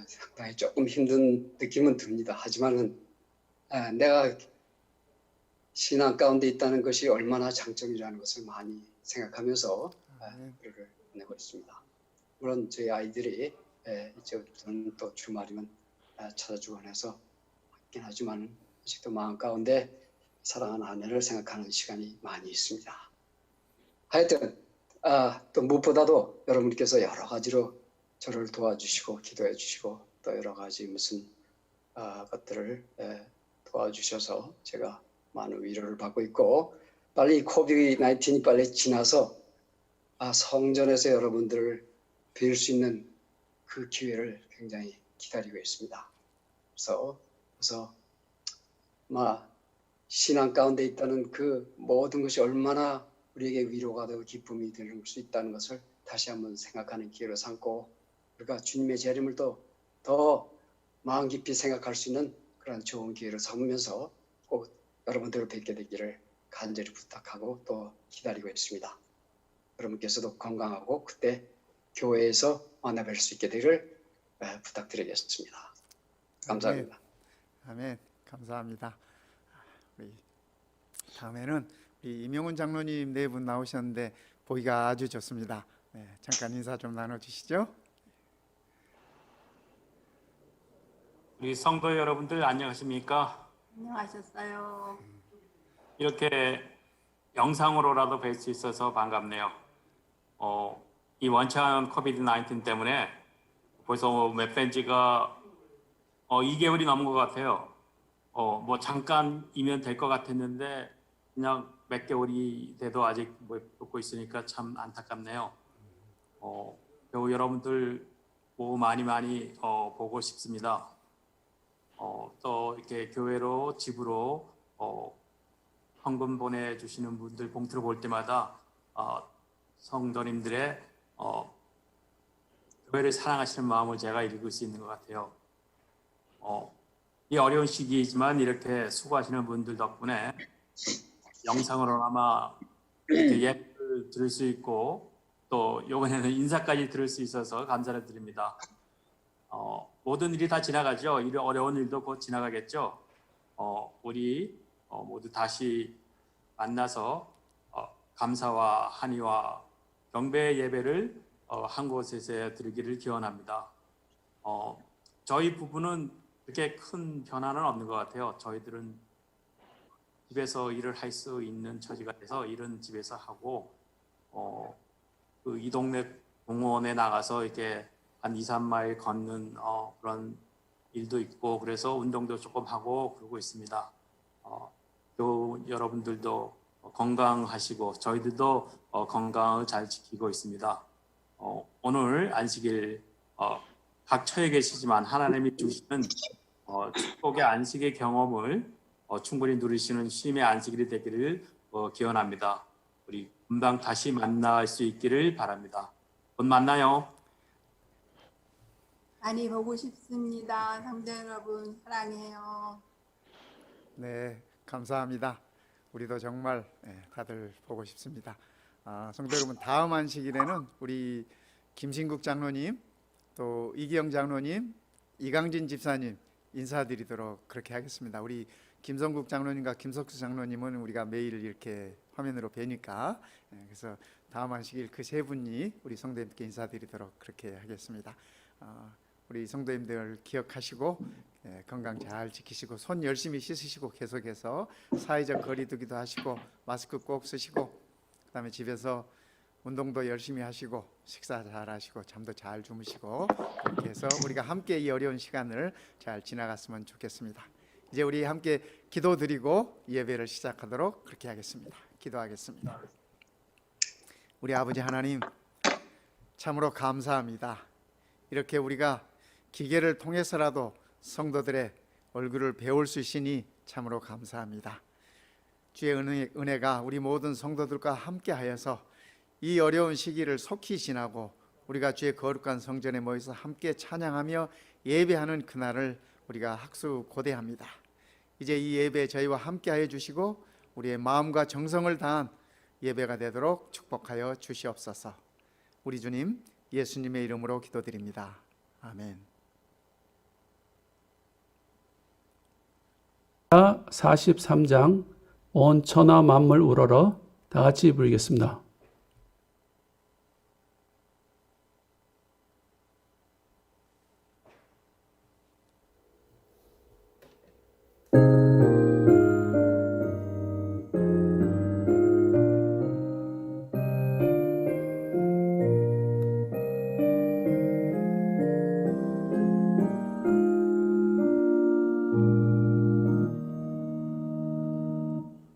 상당히 조금 힘든 느낌은 듭니다. 하지만은 내가 신앙 가운데 있다는 것이 얼마나 장점이라는 것을 많이 생각하면서 글을 보내고 있습니다. 물론 저희 아이들이 이제부터는 또 주말이면 찾아주곤 해서 있긴 하지만 아직도 마음 가운데 사랑하는 아내를 생각하는 시간이 많이 있습니다. 하여튼 또 무엇보다도 여러분께서 여러 가지로 저를 도와주시고 기도해 주시고 또 여러 가지 무슨 것들을 도와주셔서 제가 많은 위로를 받고 있고, 빨리 코비드-19이 빨리 지나서 성전에서 여러분들을 뵐 수 있는 그 기회를 굉장히 기다리고 있습니다. 그래서 신앙 가운데 있다는 그 모든 것이 얼마나 우리에게 위로가 되고 기쁨이 될 수 있다는 것을 다시 한번 생각하는 기회로 삼고, 우리가 주님의 재림을 더 마음 깊이 생각할 수 있는 그런 좋은 기회로 삼으면서 꼭 여러분들을 뵙게 되기를 간절히 부탁하고 또 기다리고 있습니다. 여러분께서도 건강하고 그때 교회에서 만나 뵐 수 있게 되기를 부탁드리겠습니다. 감사합니다. 아멘. 감사합니다. 우리 다음에는 우리 임용훈 장로님 네 분 나오셨는데 보기가 아주 좋습니다. 잠깐 인사 좀 나눠주시죠. 우리 성도 여러분들 안녕하십니까? 안녕하셨어요. 이렇게 영상으로라도 뵐 수 있어서 반갑네요. 이 원천 코비드 19 때문에 벌써 몇 벤지가 2개월이 넘은 것 같아요. 뭐 잠깐이면 될 것 같았는데 그냥 몇 개월이 돼도 아직 못 듣고 있으니까 참 안타깝네요. 배우 여러분들 뭐 많이 보고 싶습니다. 또 이렇게 교회로 집으로 헌금 보내주시는 분들 봉투를 볼 때마다 성도님들의 교회를 사랑하시는 마음을 제가 읽을 수 있는 것 같아요. 이 어려운 시기이지만 이렇게 수고하시는 분들 덕분에 영상으로나마 이렇게 예배를 들을 수 있고 또 이번에는 인사까지 들을 수 있어서 감사를 드립니다. 모든 일이 다 지나가죠. 이 어려운 일도 곧 지나가겠죠. 우리 모두 다시 만나서 감사와 한의와 경배의 예배를 한 곳에서 드리기를 기원합니다. 저희 부부는 그렇게 큰 변화는 없는 것 같아요. 저희들은 집에서 일을 할 수 있는 처지가 돼서 일은 집에서 하고 이 동네 공원에 나가서 이렇게 한 2, 3마일 걷는 그런 일도 있고 그래서 운동도 조금 하고 그러고 있습니다. 또 여러분들도 건강하시고 저희들도 건강을 잘 지키고 있습니다. 오늘 안식일 각 처에 계시지만 하나님이 주시는 축복의 안식의 경험을 충분히 누리시는 쉼의 안식일이 되기를 기원합니다. 우리 금방 다시 만날 수 있기를 바랍니다. 곧 만나요. 많이 보고 싶습니다. 성도 여러분 사랑해요. 네, 감사합니다. 우리도 정말 다들 보고 싶습니다. 성도 여러분, 다음 안식일에는 우리 김신국 장로님, 또 이기영 장로님, 이강진 집사님 인사드리도록 그렇게 하겠습니다. 우리 김성국 장로님과 김석수 장로님은 우리가 매일 이렇게 화면으로 뵈니까 그래서 다음 안식일 그 세 분이 우리 성도님께 인사드리도록 그렇게 하겠습니다. 우리 성도님들 기억하시고 건강 잘 지키시고 손 열심히 씻으시고 계속해서 사회적 거리두기도 하시고 마스크 꼭 쓰시고 그다음에 집에서 운동도 열심히 하시고 식사 잘 하시고 잠도 잘 주무시고 그렇게 해서 우리가 함께 이 어려운 시간을 잘 지나갔으면 좋겠습니다. 이제 우리 함께 기도드리고 예배를 시작하도록 그렇게 하겠습니다. 기도하겠습니다. 우리 아버지 하나님, 참으로 감사합니다. 이렇게 우리가 기계를 통해서라도 성도들의 얼굴을 배울 수 있으니 참으로 감사합니다. 주의 은혜가 우리 모든 성도들과 함께 하여서 이 어려운 시기를 속히 지나고 우리가 주의 거룩한 성전에 모여서 함께 찬양하며 예배하는 그날을 우리가 학수고대합니다. 이제 이 예배에 저희와 함께 하여 주시고 우리의 마음과 정성을 다한 예배가 되도록 축복하여 주시옵소서. 우리 주님 예수님의 이름으로 기도드립니다. 아멘. 43장 온 천하 만물 우러러 다 같이 부르겠습니다.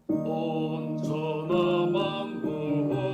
온 천하 만물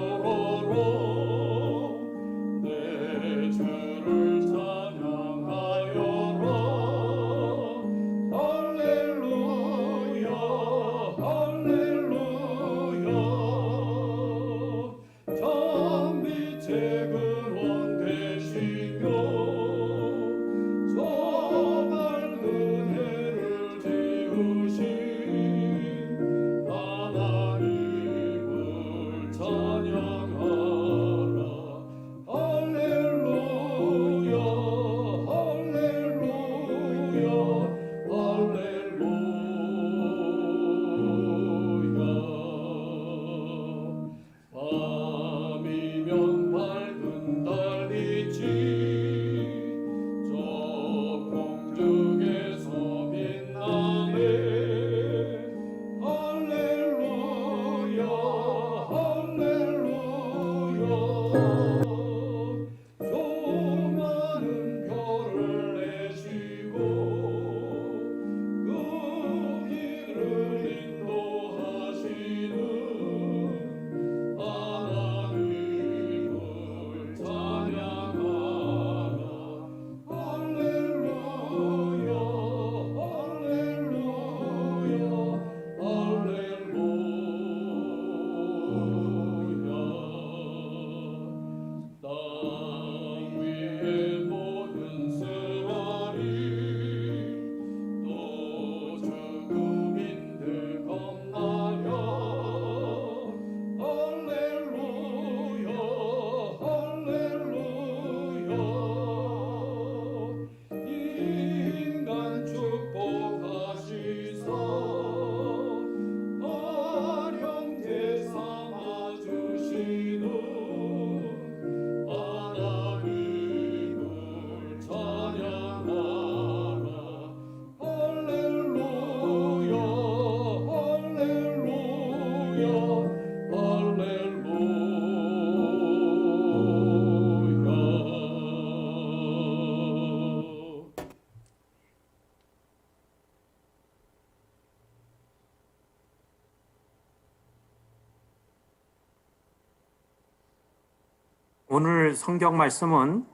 오늘 성경 말씀은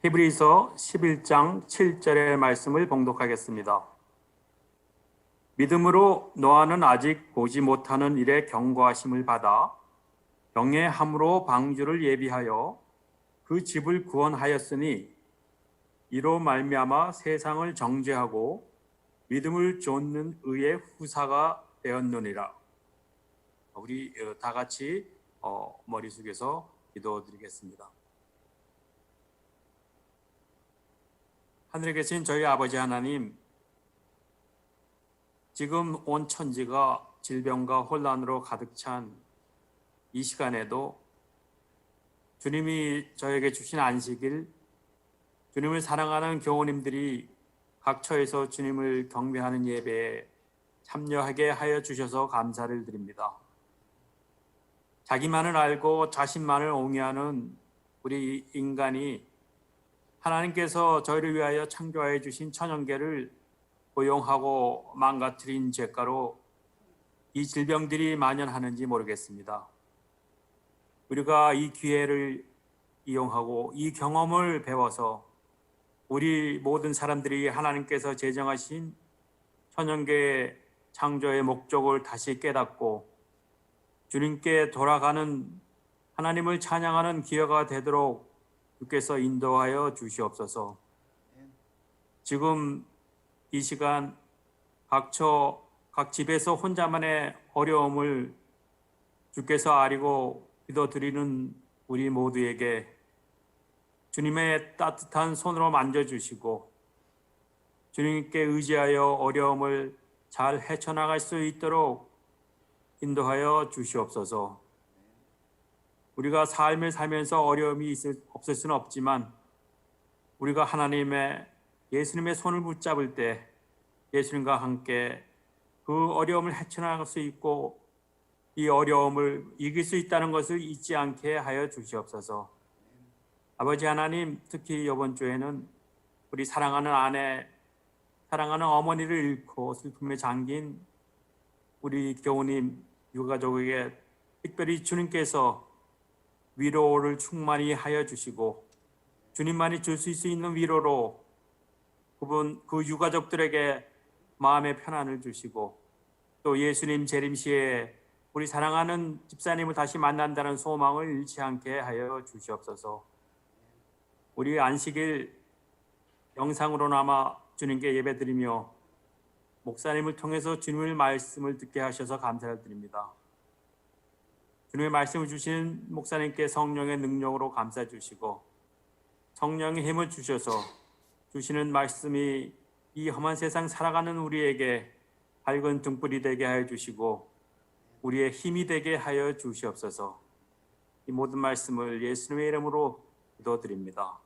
히브리서 11장 7절의 말씀을 봉독하겠습니다. 믿음으로 노아는 아직 보지 못하는 일에 경고하심을 받아 병의 함으로 방주를 예비하여 그 집을 구원하였으니 이로 말미암아 세상을 정죄하고 믿음을 좇는 의의 후사가 되었느니라. 우리 다 같이 머리 숙여서 기도드리겠습니다. 하늘에 계신 저희 아버지 하나님, 지금 온 천지가 질병과 혼란으로 가득 찬 이 시간에도 주님이 저에게 주신 안식일, 주님을 사랑하는 교우님들이 각 처에서 주님을 경배하는 예배에 참여하게 하여 주셔서 감사를 드립니다. 자기만을 알고 자신만을 옹이하는 우리 인간이 하나님께서 저희를 위하여 창조하여 주신 천연계를 고용하고 망가뜨린 죄가로 이 질병들이 만연하는지 모르겠습니다. 우리가 이 기회를 이용하고 이 경험을 배워서 우리 모든 사람들이 하나님께서 제정하신 천연계의 창조의 목적을 다시 깨닫고 주님께 돌아가는 하나님을 찬양하는 기회가 되도록 주께서 인도하여 주시옵소서. 지금 이 시간 각 집에서 혼자만의 어려움을 주께서 아리고 기도드리는 우리 모두에게 주님의 따뜻한 손으로 만져주시고 주님께 의지하여 어려움을 잘 헤쳐나갈 수 있도록 인도하여 주시옵소서. 우리가 삶을 살면서 어려움이 없을 수는 없지만 우리가 예수님의 손을 붙잡을 때 예수님과 함께 그 어려움을 헤쳐나갈 수 있고 이 어려움을 이길 수 있다는 것을 잊지 않게 하여 주시옵소서. 아버지 하나님, 특히 이번 주에는 우리 사랑하는 아내, 사랑하는 어머니를 잃고 슬픔에 잠긴 우리 교우님, 유가족에게 특별히 주님께서 위로를 충만히 하여 주시고 주님만이 줄 수 있는 위로로 그 유가족들에게 마음의 편안을 주시고 또 예수님 재림시에 우리 사랑하는 집사님을 다시 만난다는 소망을 잃지 않게 하여 주시옵소서. 우리 안식일 영상으로나마 주님께 예배드리며 목사님을 통해서 주님의 말씀을 듣게 하셔서 감사를 드립니다. 주님의 말씀을 주신 목사님께 성령의 능력으로 감사 주시고 성령의 힘을 주셔서 주시는 말씀이 이 험한 세상 살아가는 우리에게 밝은 등불이 되게 하여 주시고 우리의 힘이 되게 하여 주시옵소서. 이 모든 말씀을 예수님의 이름으로 기도드립니다.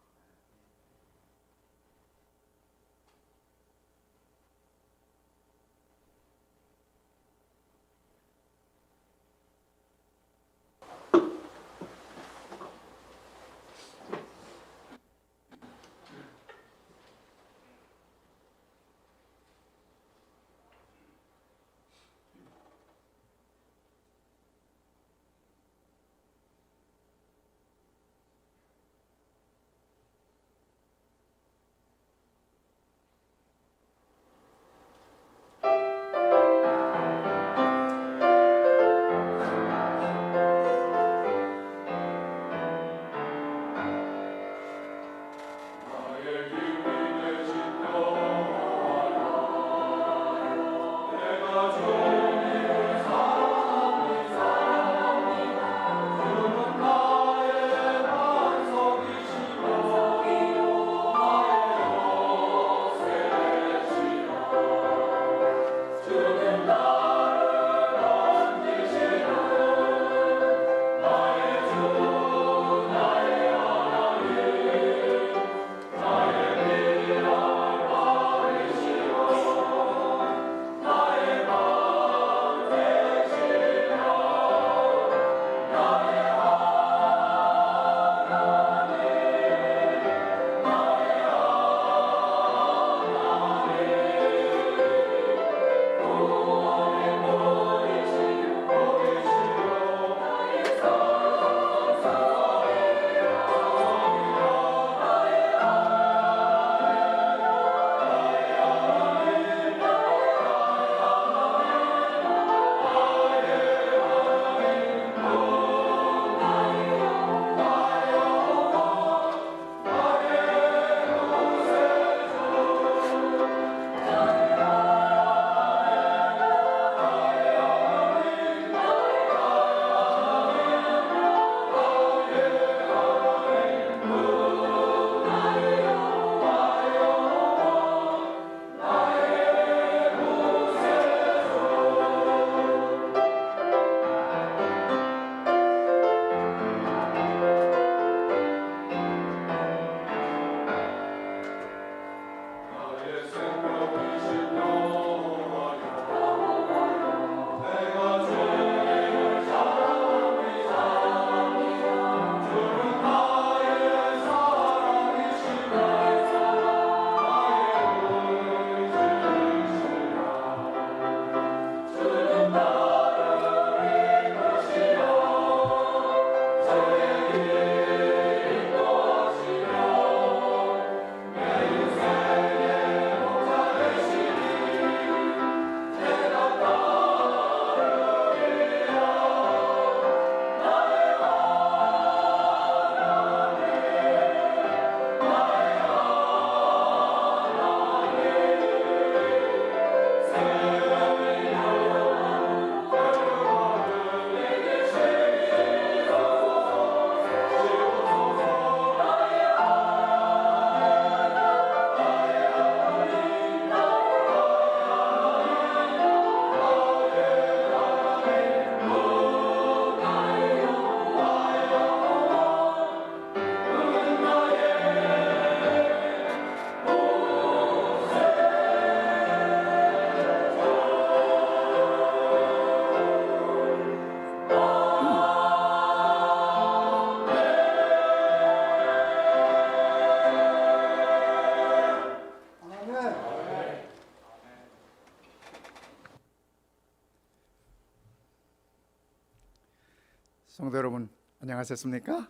안녕하셨습니까?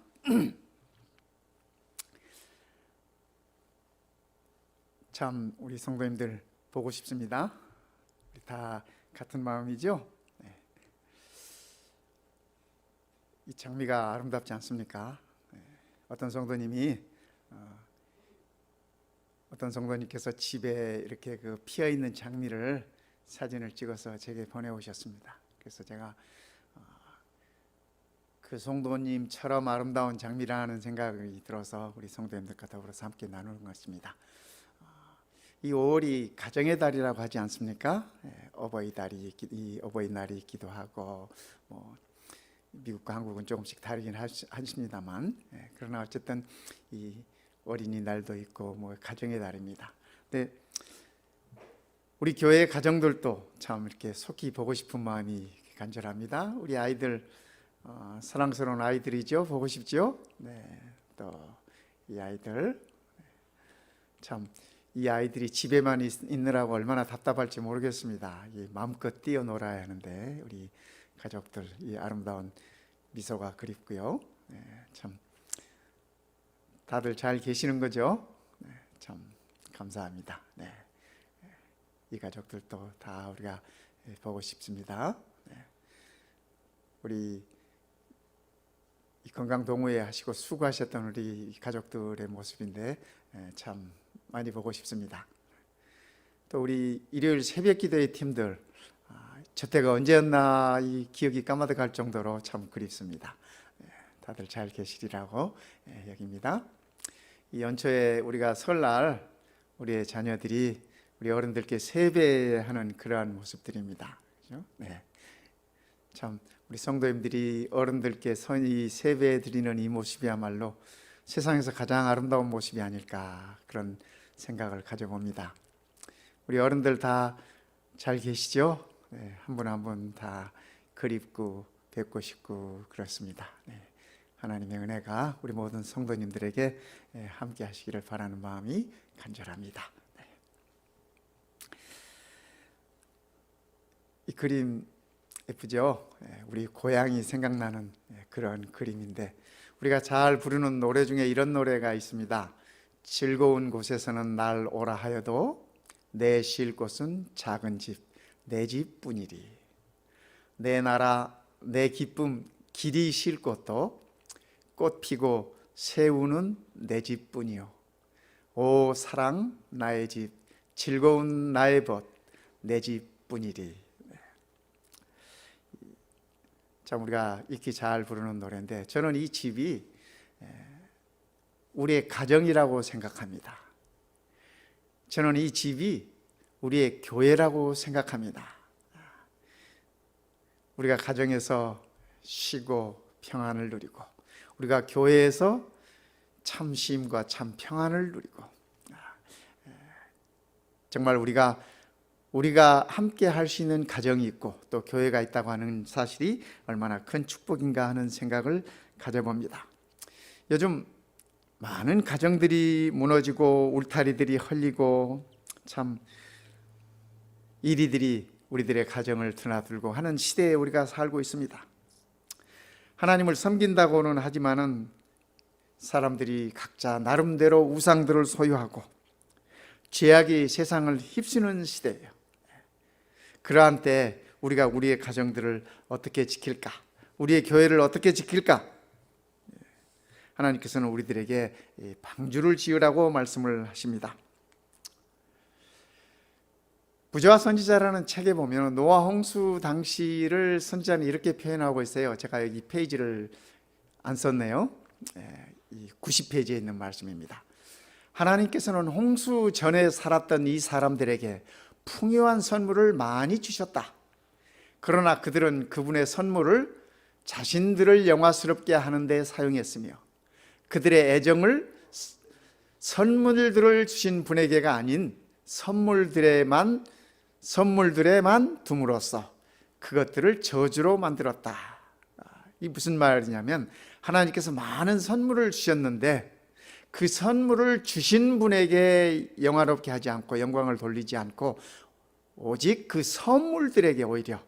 참 우리 성도님들 보고 싶습니다. 우리 다 같은 마음이죠? 네. 이 장미가 아름답지 않습니까? 네. 어떤 성도님께서 집에 이렇게 그 피어 있는 장미를 사진을 찍어서 제게 보내오셨습니다. 그래서 제가 그 성도님처럼 아름다운 장미라는 생각이 들어서 우리 성도님들과 더불어서 함께 나누는 것입니다. 이 5월이 가정의 달이라고 하지 않습니까? 어버이날이 있기도 하고 뭐 미국과 한국은 조금씩 다르긴 하십니다만 그러나 어쨌든 이 어린이날도 있고 뭐 가정의 달입니다. 근데 우리 교회 가정들도 참 이렇게 속히 보고 싶은 마음이 간절합니다. 우리 아이들 사랑스러운 아이들이죠. 보고 싶죠? 네. 또 이 아이들 참 이 아이들이 집에만 있느라고 얼마나 답답할지 모르겠습니다. 마음껏 뛰어놀아야 하는데 우리 가족들 이 아름다운 미소가 그립고요. 네, 참 다들 잘 계시는 거죠? 네, 참 감사합니다. 네, 이 가족들도 다 우리가 보고 싶습니다. 네, 우리 이 건강 동호회 하시고 수고하셨던 우리 가족들의 모습인데 참 많이 보고 싶습니다. 또 우리 일요일 새벽 기도의 팀들 저 때가 언제였나 이 기억이 까마득할 정도로 참 그립습니다. 다들 잘 계시리라고 여깁니다. 이 연초에 우리가 설날 우리의 자녀들이 우리 어른들께 세배하는 그러한 모습들입니다. 그렇죠? 네. 참 우리 성도님들이 어른들께 이 세배 드리는 이 모습이야말로 세상에서 가장 아름다운 모습이 아닐까 그런 생각을 가져봅니다. 우리 어른들 다 잘 계시죠? 네, 한 분 한 분 다 그립고 뵙고 싶고 그렇습니다. 네, 하나님의 은혜가 우리 모든 성도님들에게 함께 하시기를 바라는 마음이 간절합니다. 네. 이 그림 예쁘죠? 우리 고향이 생각나는 그런 그림인데 우리가 잘 부르는 노래 중에 이런 노래가 있습니다. 즐거운 곳에서는 날 오라 하여도 내 쉴 곳은 작은 집, 내 집뿐이리. 내 나라, 내 기쁨, 길이 쉴 곳도 꽃 피고 새우는 내 집뿐이요. 오 사랑 나의 집, 즐거운 나의 벗, 내 집뿐이리. 참 우리가 익히 잘 부르는 노래인데 저는 이 집이 우리의 가정이라고 생각합니다. 저는 이 집이 우리의 교회라고 생각합니다. 우리가 가정에서 쉬고 평안을 누리고 우리가 교회에서 참 쉼과 참 평안을 누리고 정말 우리가 함께 할 수 있는 가정이 있고 또 교회가 있다고 하는 사실이 얼마나 큰 축복인가 하는 생각을 가져봅니다. 요즘 많은 가정들이 무너지고 울타리들이 헐리고 참 이리들이 우리들의 가정을 드나들고 하는 시대에 우리가 살고 있습니다. 하나님을 섬긴다고는 하지만은 사람들이 각자 나름대로 우상들을 소유하고 죄악이 세상을 휩쓰는 시대예요. 그러한 때 우리가 우리의 가정들을 어떻게 지킬까? 우리의 교회를 어떻게 지킬까? 하나님께서는 우리들에게 방주를 지으라고 말씀을 하십니다. 부자와 선지자라는 책에 보면 노아 홍수 당시를 선지자는 이렇게 표현하고 있어요. 제가 여기 페이지를 안 썼네요. 이 90페이지에 있는 말씀입니다. 하나님께서는 홍수 전에 살았던 이 사람들에게 풍요한 선물을 많이 주셨다. 그러나 그들은 그분의 선물을 자신들을 영화스럽게 하는 데 사용했으며 그들의 애정을 선물들을 주신 분에게가 아닌 선물들에만 둠으로써 그것들을 저주로 만들었다. 이 무슨 말이냐면 하나님께서 많은 선물을 주셨는데 그 선물을 주신 분에게 영화롭게 하지 않고 영광을 돌리지 않고 오직 그 선물들에게 오히려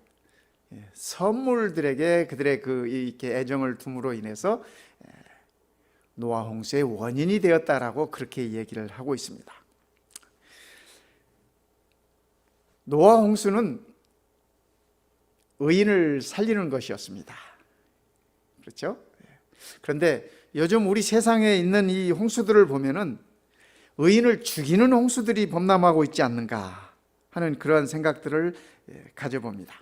선물들에게 그들의 그 이렇게 애정을 둠으로 인해서 노아 홍수의 원인이 되었다라고 그렇게 얘기를 하고 있습니다. 노아 홍수는 의인을 살리는 것이었습니다. 그렇죠? 그런데 요즘 우리 세상에 있는 이 홍수들을 보면은 의인을 죽이는 홍수들이 범람하고 있지 않는가 하는 그런 생각들을 가져봅니다.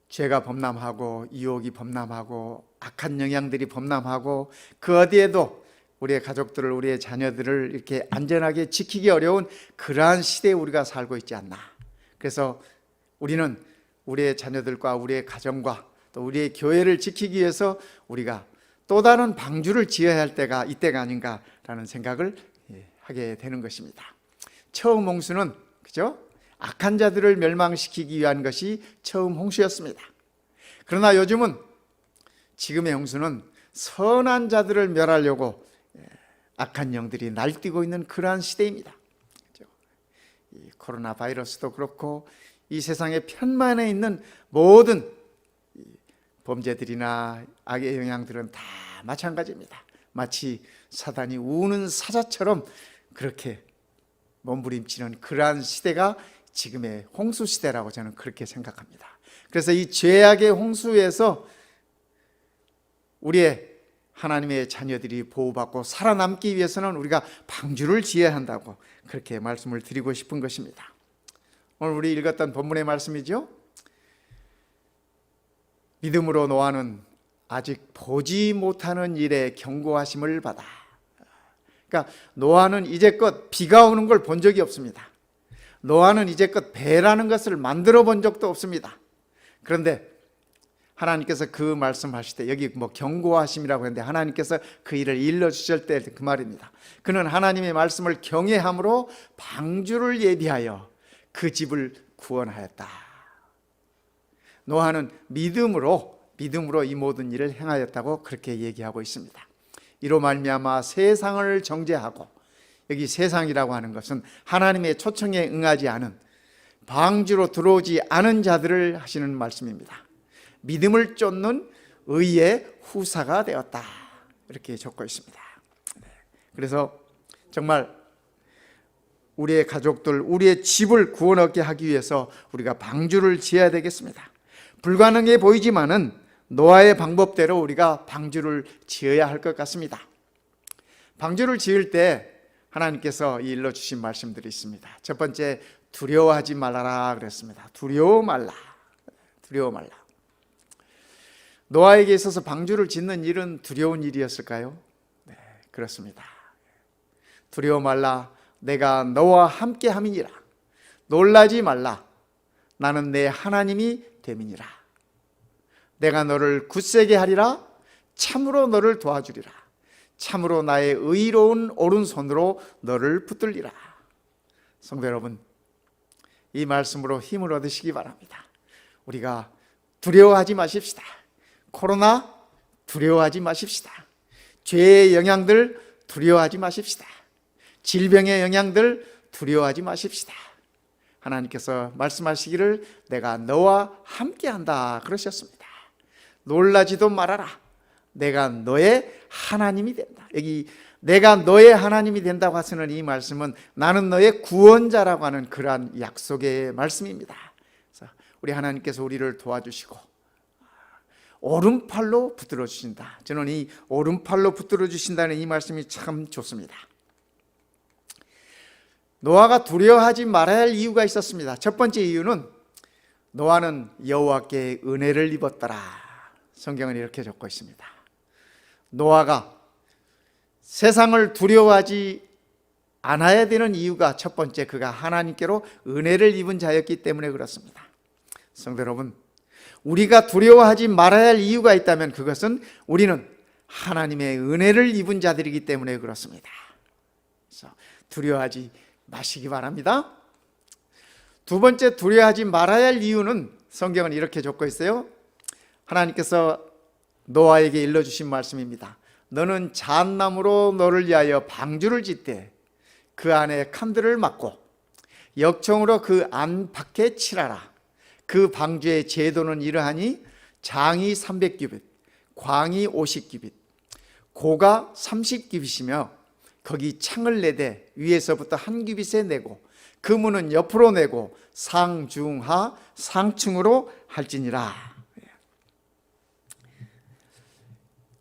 죄가 범람하고 유혹이 범람하고 악한 영향들이 범람하고 그 어디에도 우리의 가족들을, 우리의 자녀들을 이렇게 안전하게 지키기 어려운 그러한 시대에 우리가 살고 있지 않나. 그래서 우리는 우리의 자녀들과 우리의 가정과 또 우리의 교회를 지키기 위해서 우리가 또 다른 방주를 지어야 할 때가 이때가 아닌가라는 생각을 하게 되는 것입니다. 처음 홍수는 그죠? 악한 자들을 멸망시키기 위한 것이 처음 홍수였습니다. 그러나 요즘은 지금의 홍수는 선한 자들을 멸하려고 악한 영들이 날뛰고 있는 그러한 시대입니다. 이 코로나 바이러스도 그렇고 이 세상의 편만에 있는 모든 범죄들이나 악의 영향들은 다 마찬가지입니다. 마치 사단이 우는 사자처럼 그렇게 몸부림치는 그러한 시대가 지금의 홍수 시대라고 저는 그렇게 생각합니다. 그래서 이 죄악의 홍수에서 우리의 하나님의 자녀들이 보호받고 살아남기 위해서는 우리가 방주를 지어야 한다고 그렇게 말씀을 드리고 싶은 것입니다. 오늘 우리 읽었던 본문의 말씀이죠. 믿음으로 노아는 아직 보지 못하는 일에 경고하심을 받아. 그러니까 노아는 이제껏 비가 오는 걸 본 적이 없습니다. 노아는 이제껏 배라는 것을 만들어 본 적도 없습니다. 그런데 하나님께서 그 말씀하실 때 여기 뭐 경고하심이라고 했는데 하나님께서 그 일을 일러주실 때 그 말입니다. 그는 하나님의 말씀을 경외함으로 방주를 예비하여 그 집을 구원하였다. 노아는 믿음으로 이 모든 일을 행하였다고 그렇게 얘기하고 있습니다. 이로 말미암아 세상을 정죄하고, 여기 세상이라고 하는 것은 하나님의 초청에 응하지 않은 방주로 들어오지 않은 자들을 하시는 말씀입니다. 믿음을 쫓는 의의 후사가 되었다, 이렇게 적고 있습니다. 그래서 정말 우리의 가족들, 우리의 집을 구원 얻게 하기 위해서 우리가 방주를 지어야 되겠습니다. 불가능해 보이지만은 노아의 방법대로 우리가 방주를 지어야 할 것 같습니다. 방주를 지을 때 하나님께서 일러주신 말씀들이 있습니다. 첫 번째, 두려워하지 말아라 그랬습니다. 두려워 말라. 노아에게 있어서 방주를 짓는 일은 두려운 일이었을까요? 네, 그렇습니다. 두려워 말라. 내가 너와 함께 함이니라. 놀라지 말라. 나는 내 하나님이 됨이니라. 내가 너를 굳세게 하리라. 참으로 너를 도와주리라. 참으로 나의 의로운 오른손으로 너를 붙들리라. 성도 여러분, 이 말씀으로 힘을 얻으시기 바랍니다. 우리가 두려워하지 마십시다. 코로나 두려워하지 마십시다. 죄의 영향들 두려워하지 마십시다. 질병의 영향들 두려워하지 마십시다. 하나님께서 말씀하시기를 내가 너와 함께한다 그러셨습니다. 놀라지도 말아라. 내가 너의 하나님이 된다. 여기 내가 너의 하나님이 된다고 하시는 이 말씀은 나는 너의 구원자라고 하는 그러한 약속의 말씀입니다. 그래서 우리 하나님께서 우리를 도와주시고 오른팔로 붙들어 주신다. 저는 이 오른팔로 붙들어 주신다는 이 말씀이 참 좋습니다. 노아가 두려워하지 말아야 할 이유가 있었습니다. 첫 번째 이유는 노아는 여호와께 은혜를 입었더라. 성경은 이렇게 적고 있습니다. 노아가 세상을 두려워하지 않아야 되는 이유가 첫 번째, 그가 하나님께로 은혜를 입은 자였기 때문에 그렇습니다. 성도 여러분, 우리가 두려워하지 말아야 할 이유가 있다면 그것은 우리는 하나님의 은혜를 입은 자들이기 때문에 그렇습니다. 그래서 두려워하지 마시기 바랍니다. 두 번째, 두려워하지 말아야 할 이유는 성경은 이렇게 적고 있어요. 하나님께서 노아에게 일러주신 말씀입니다. 너는 잣나무로 너를 위하여 방주를 짓되 그 안에 칸들을 막고 역청으로 그 안팎에 칠하라. 그 방주의 제도는 이러하니 장이 300규빗, 광이 50규빗, 고가 30규빗이며 거기 창을 내되 위에서부터 한 규빗에 내고 그 문은 옆으로 내고 상중하 상층으로 할지니라.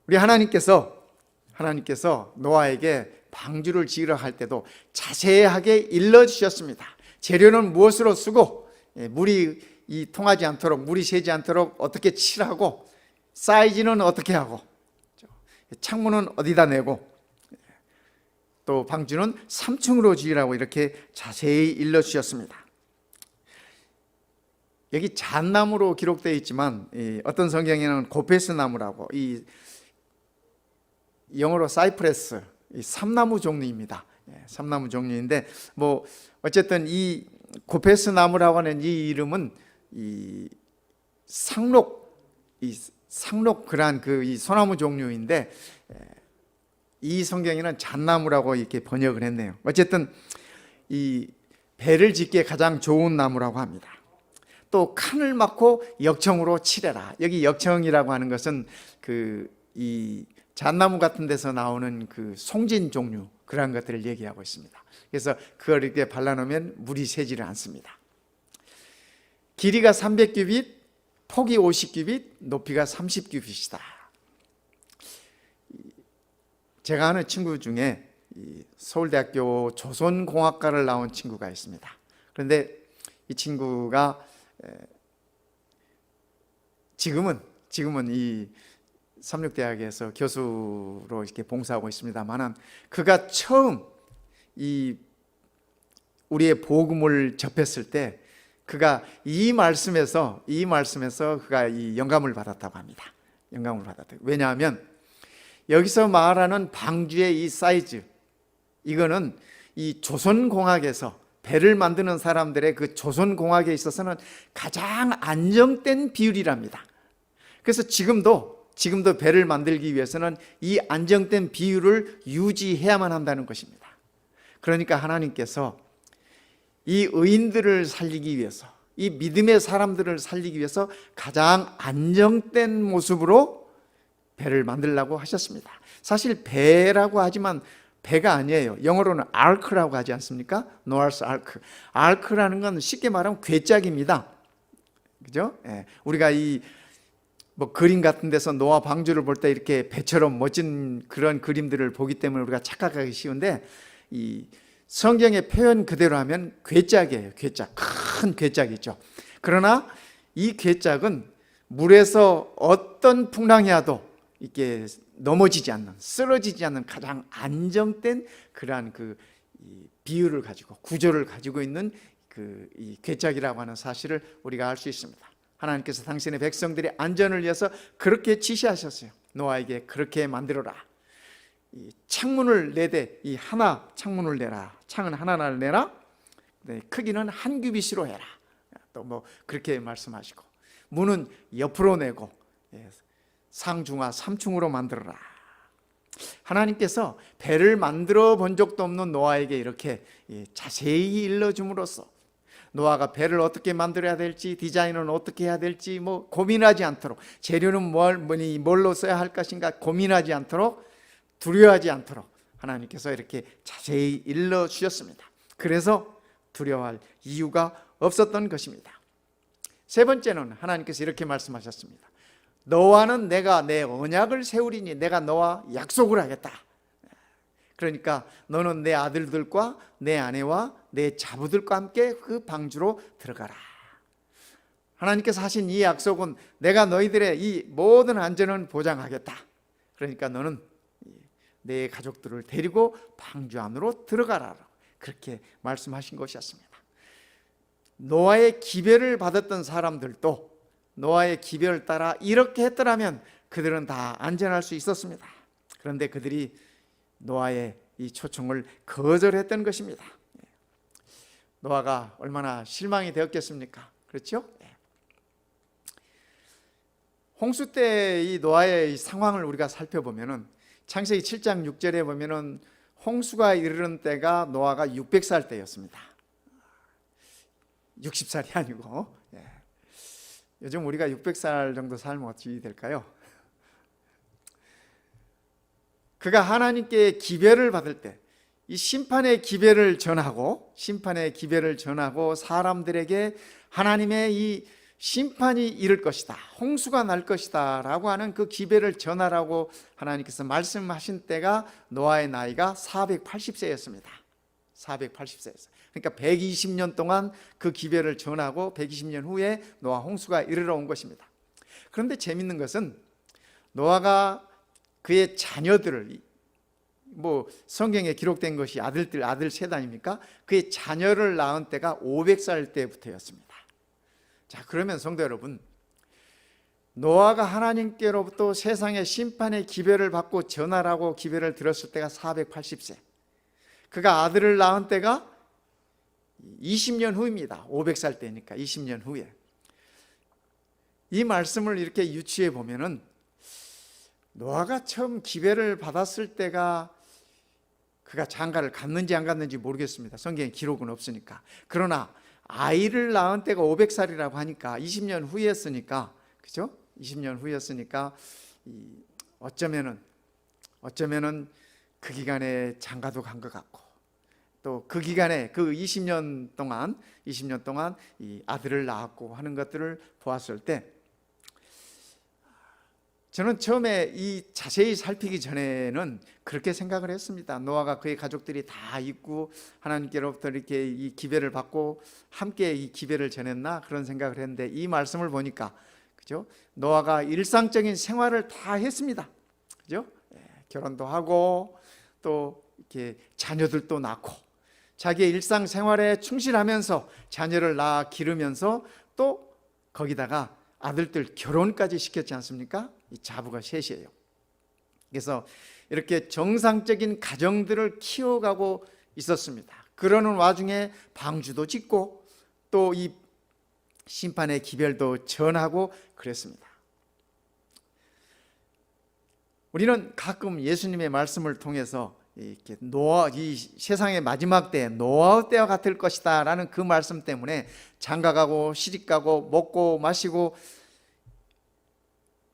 우리 하나님께서 노아에게 방주를 지으려 할 때도 자세하게 일러주셨습니다. 재료는 무엇으로 쓰고 물이 통하지 않도록, 물이 새지 않도록 어떻게 칠하고, 사이즈는 어떻게 하고, 창문은 어디다 내고, 또 방주는 3층으로 지으라고 이렇게 자세히 일러주셨습니다. 여기 잣나무로 기록되어 있지만 어떤 성경에는 고페스 나무라고, 이 영어로 사이프레스, 이 삼나무 종류입니다. 삼나무 종류인데 뭐 어쨌든 이 고페스 나무라고 하는 이 이름은 이 상록 그러한 이 소나무 종류인데 이 성경에는 잣나무라고 이렇게 번역을 했네요. 어쨌든 이 배를 짓기에 가장 좋은 나무라고 합니다. 또 칸을 막고 역청으로 칠해라. 여기 역청이라고 하는 것은 이 잣나무 같은 데서 나오는 그 송진 종류, 그러한 것들을 얘기하고 있습니다. 그래서 그걸 이렇게 발라놓으면 물이 새지를 않습니다. 길이가 300규빗, 폭이 50규빗, 높이가 30규빗이다. 제가 아는 친구 중에 서울대학교 조선공학과를 나온 친구가 있습니다. 그런데 이 친구가 지금은 이 삼육대학에서 교수로 이렇게 봉사하고 있습니다만은 그가 처음 우리의 복음을 접했을 때 그가 이 말씀에서 그가 이 영감을 받았다고 합니다. 영감을 받았다. 왜냐하면 여기서 말하는 방주의 이 사이즈, 이거는 이 조선공학에서 배를 만드는 사람들의 그 조선공학에 있어서는 가장 안정된 비율이랍니다. 그래서 지금도 배를 만들기 위해서는 이 안정된 비율을 유지해야만 한다는 것입니다. 그러니까 하나님께서 이 의인들을 살리기 위해서, 이 믿음의 사람들을 살리기 위해서 가장 안정된 모습으로 배를 만들려고 하셨습니다. 사실 배라고 하지만 배가 아니에요. 영어로는 아크라고 하지 않습니까? 노아스 아크. 아크라는 건 쉽게 말하면 궤짝입니다. 그죠? 우리가 그림 같은 데서 노아 방주를 볼 때 이렇게 배처럼 멋진 그런 그림들을 보기 때문에 우리가 착각하기 쉬운데, 이 성경의 표현 그대로 하면 궤짝이에요. 궤짝. 큰 궤짝이죠. 그러나 이 궤짝은 물에서 어떤 풍랑이 와도 이렇게 넘어지지 않는, 쓰러지지 않는 가장 안정된 그러한 이 비율을 가지고, 구조를 가지고 있는 이 궤짝이라고 하는 사실을 우리가 알 수 있습니다. 하나님께서 당신의 백성들의 안전을 위해서 그렇게 지시하셨어요. 노아에게 그렇게 만들어라. 이 창문을 내되 창문을 내라. 창은 하나를 내라. 네, 크기는 한 규빗으로 해라. 또 그렇게 말씀하시고, 문은 옆으로 내고 상중하 3층으로 만들어라. 하나님께서 배를 만들어 본 적도 없는 노아에게 이렇게 자세히 일러줌으로써 노아가 배를 어떻게 만들어야 될지, 디자인은 어떻게 해야 될지 고민하지 않도록, 재료는 뭘로 써야 할 것인가 고민하지 않도록, 두려워하지 않도록 하나님께서 이렇게 자세히 일러주셨습니다. 그래서 두려워할 이유가 없었던 것입니다. 세 번째는 하나님께서 이렇게 말씀하셨습니다. 너와는 내가 내 언약을 세우리니, 내가 너와 약속을 하겠다. 그러니까 너는 내 아들들과 내 아내와 내 자부들과 함께 그 방주로 들어가라. 하나님께서 하신 이 약속은 내가 너희들의 이 모든 안전은 보장하겠다. 그러니까 너는 내 가족들을 데리고 방주 안으로 들어가라. 그렇게 말씀하신 것이었습니다. 노아의 기별을 받았던 사람들도 노아의 기별을 따라 이렇게 했더라면 그들은 다 안전할 수 있었습니다. 그런데 그들이 노아의 이 초청을 거절했던 것입니다. 노아가 얼마나 실망이 되었겠습니까? 그렇죠? 홍수 때 이 노아의 이 상황을 우리가 살펴보면은 창세기 7장 6절에 보면은 홍수가 이르는 때가 노아가 600살 때였습니다. 60살이 아니고. 요즘 우리가 600살 정도 살면 어찌 될까요? 그가 하나님께 기별을 받을 때 이 심판의 기별을 전하고 사람들에게 하나님의 이 심판이 이를 것이다, 홍수가 날 것이다 라고 하는 그 기별을 전하라고 하나님께서 말씀하신 때가 노아의 나이가 480세였습니다. 480세였어요. 그러니까 120년 동안 그 기별을 전하고 120년 후에 노아 홍수가 이르러 온 것입니다. 그런데 재밌는 것은 노아가 그의 자녀들을, 성경에 기록된 것이 아들 셋 아닙니까? 그의 자녀를 낳은 때가 500살 때부터였습니다. 자, 그러면 성도 여러분, 노아가 하나님께로부터 세상의 심판의 기별을 받고 전하라고 기별을 들었을 때가 480세. 그가 아들을 낳은 때가 20년 후입니다. 500살 때니까 20년 후에. 이 말씀을 이렇게 유추해 보면은 노아가 처음 기별을 받았을 때가 그가 장가를 갔는지 안 갔는지 모르겠습니다. 성경에 기록은 없으니까. 그러나 아이를 낳은 때가 500살이라고 하니까 20년 후였으니까, 그죠? 20년 후였으니까 어쩌면은 그 기간에 장가도 간 것 같고, 또 그 기간에 그 20년 동안 이 아들을 낳았고 하는 것들을 보았을 때, 저는 처음에 이 자세히 살피기 전에는 그렇게 생각을 했습니다. 노아가 그의 가족들이 다 있고 하나님께로부터 이렇게 이 기별을 받고 함께 이 기별을 전했나, 그런 생각을 했는데 이 말씀을 보니까, 그죠? 노아가 일상적인 생활을 다 했습니다. 그죠? 결혼도 하고 또 이렇게 자녀들도 낳고 자기의 일상 생활에 충실하면서 자녀를 낳아 기르면서 또 거기다가 아들들 결혼까지 시켰지 않습니까? 이 자부가 셋이에요. 그래서 이렇게 정상적인 가정들을 키워가고 있었습니다. 그러는 와중에 방주도 짓고 또 이 심판의 기별도 전하고 그랬습니다. 우리는 가끔 예수님의 말씀을 통해서 이렇게 이 세상의 마지막 때 노아의 때와 같을 것이다 라는 그 말씀 때문에 장가가고 시집가고 먹고 마시고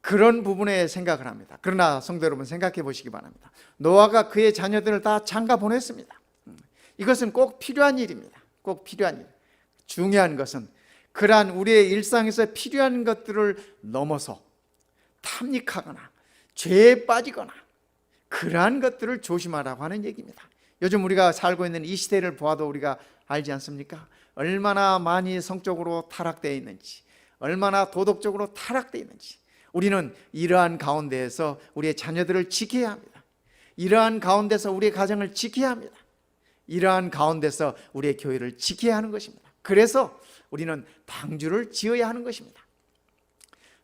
그런 부분에 생각을 합니다. 그러나 성도 여러분, 생각해 보시기 바랍니다. 노아가 그의 자녀들을 다 장가 보냈습니다. 이것은 꼭 필요한 일입니다. 꼭 필요한 일. 중요한 것은 그러한 우리의 일상에서 필요한 것들을 넘어서 탐닉하거나 죄에 빠지거나 그러한 것들을 조심하라고 하는 얘기입니다. 요즘 우리가 살고 있는 이 시대를 보아도 우리가 알지 않습니까? 얼마나 많이 성적으로 타락되어 있는지, 얼마나 도덕적으로 타락되어 있는지. 우리는 이러한 가운데에서 우리의 자녀들을 지켜야 합니다. 이러한 가운데서 우리의 가정을 지켜야 합니다. 이러한 가운데서 우리의 교회를 지켜야 하는 것입니다. 그래서 우리는 방주를 지어야 하는 것입니다.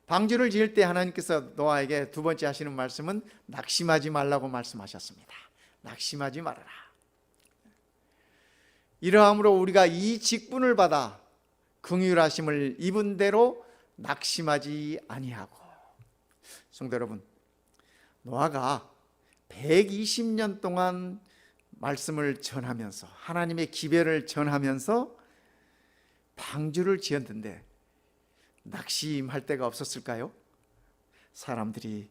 방주를 지을 때 하나님께서 노아에게 두 번째 하시는 말씀은 낙심하지 말라고 말씀하셨습니다. 낙심하지 말아라. 이러함으로 우리가 이 직분을 받아 긍휼하심을 입은 대로 낙심하지 아니하고. 성도 여러분, 노아가 120년 동안 말씀을 전하면서 하나님의 기별을 전하면서 방주를 지었는데 낙심할 데가 없었을까요? 사람들이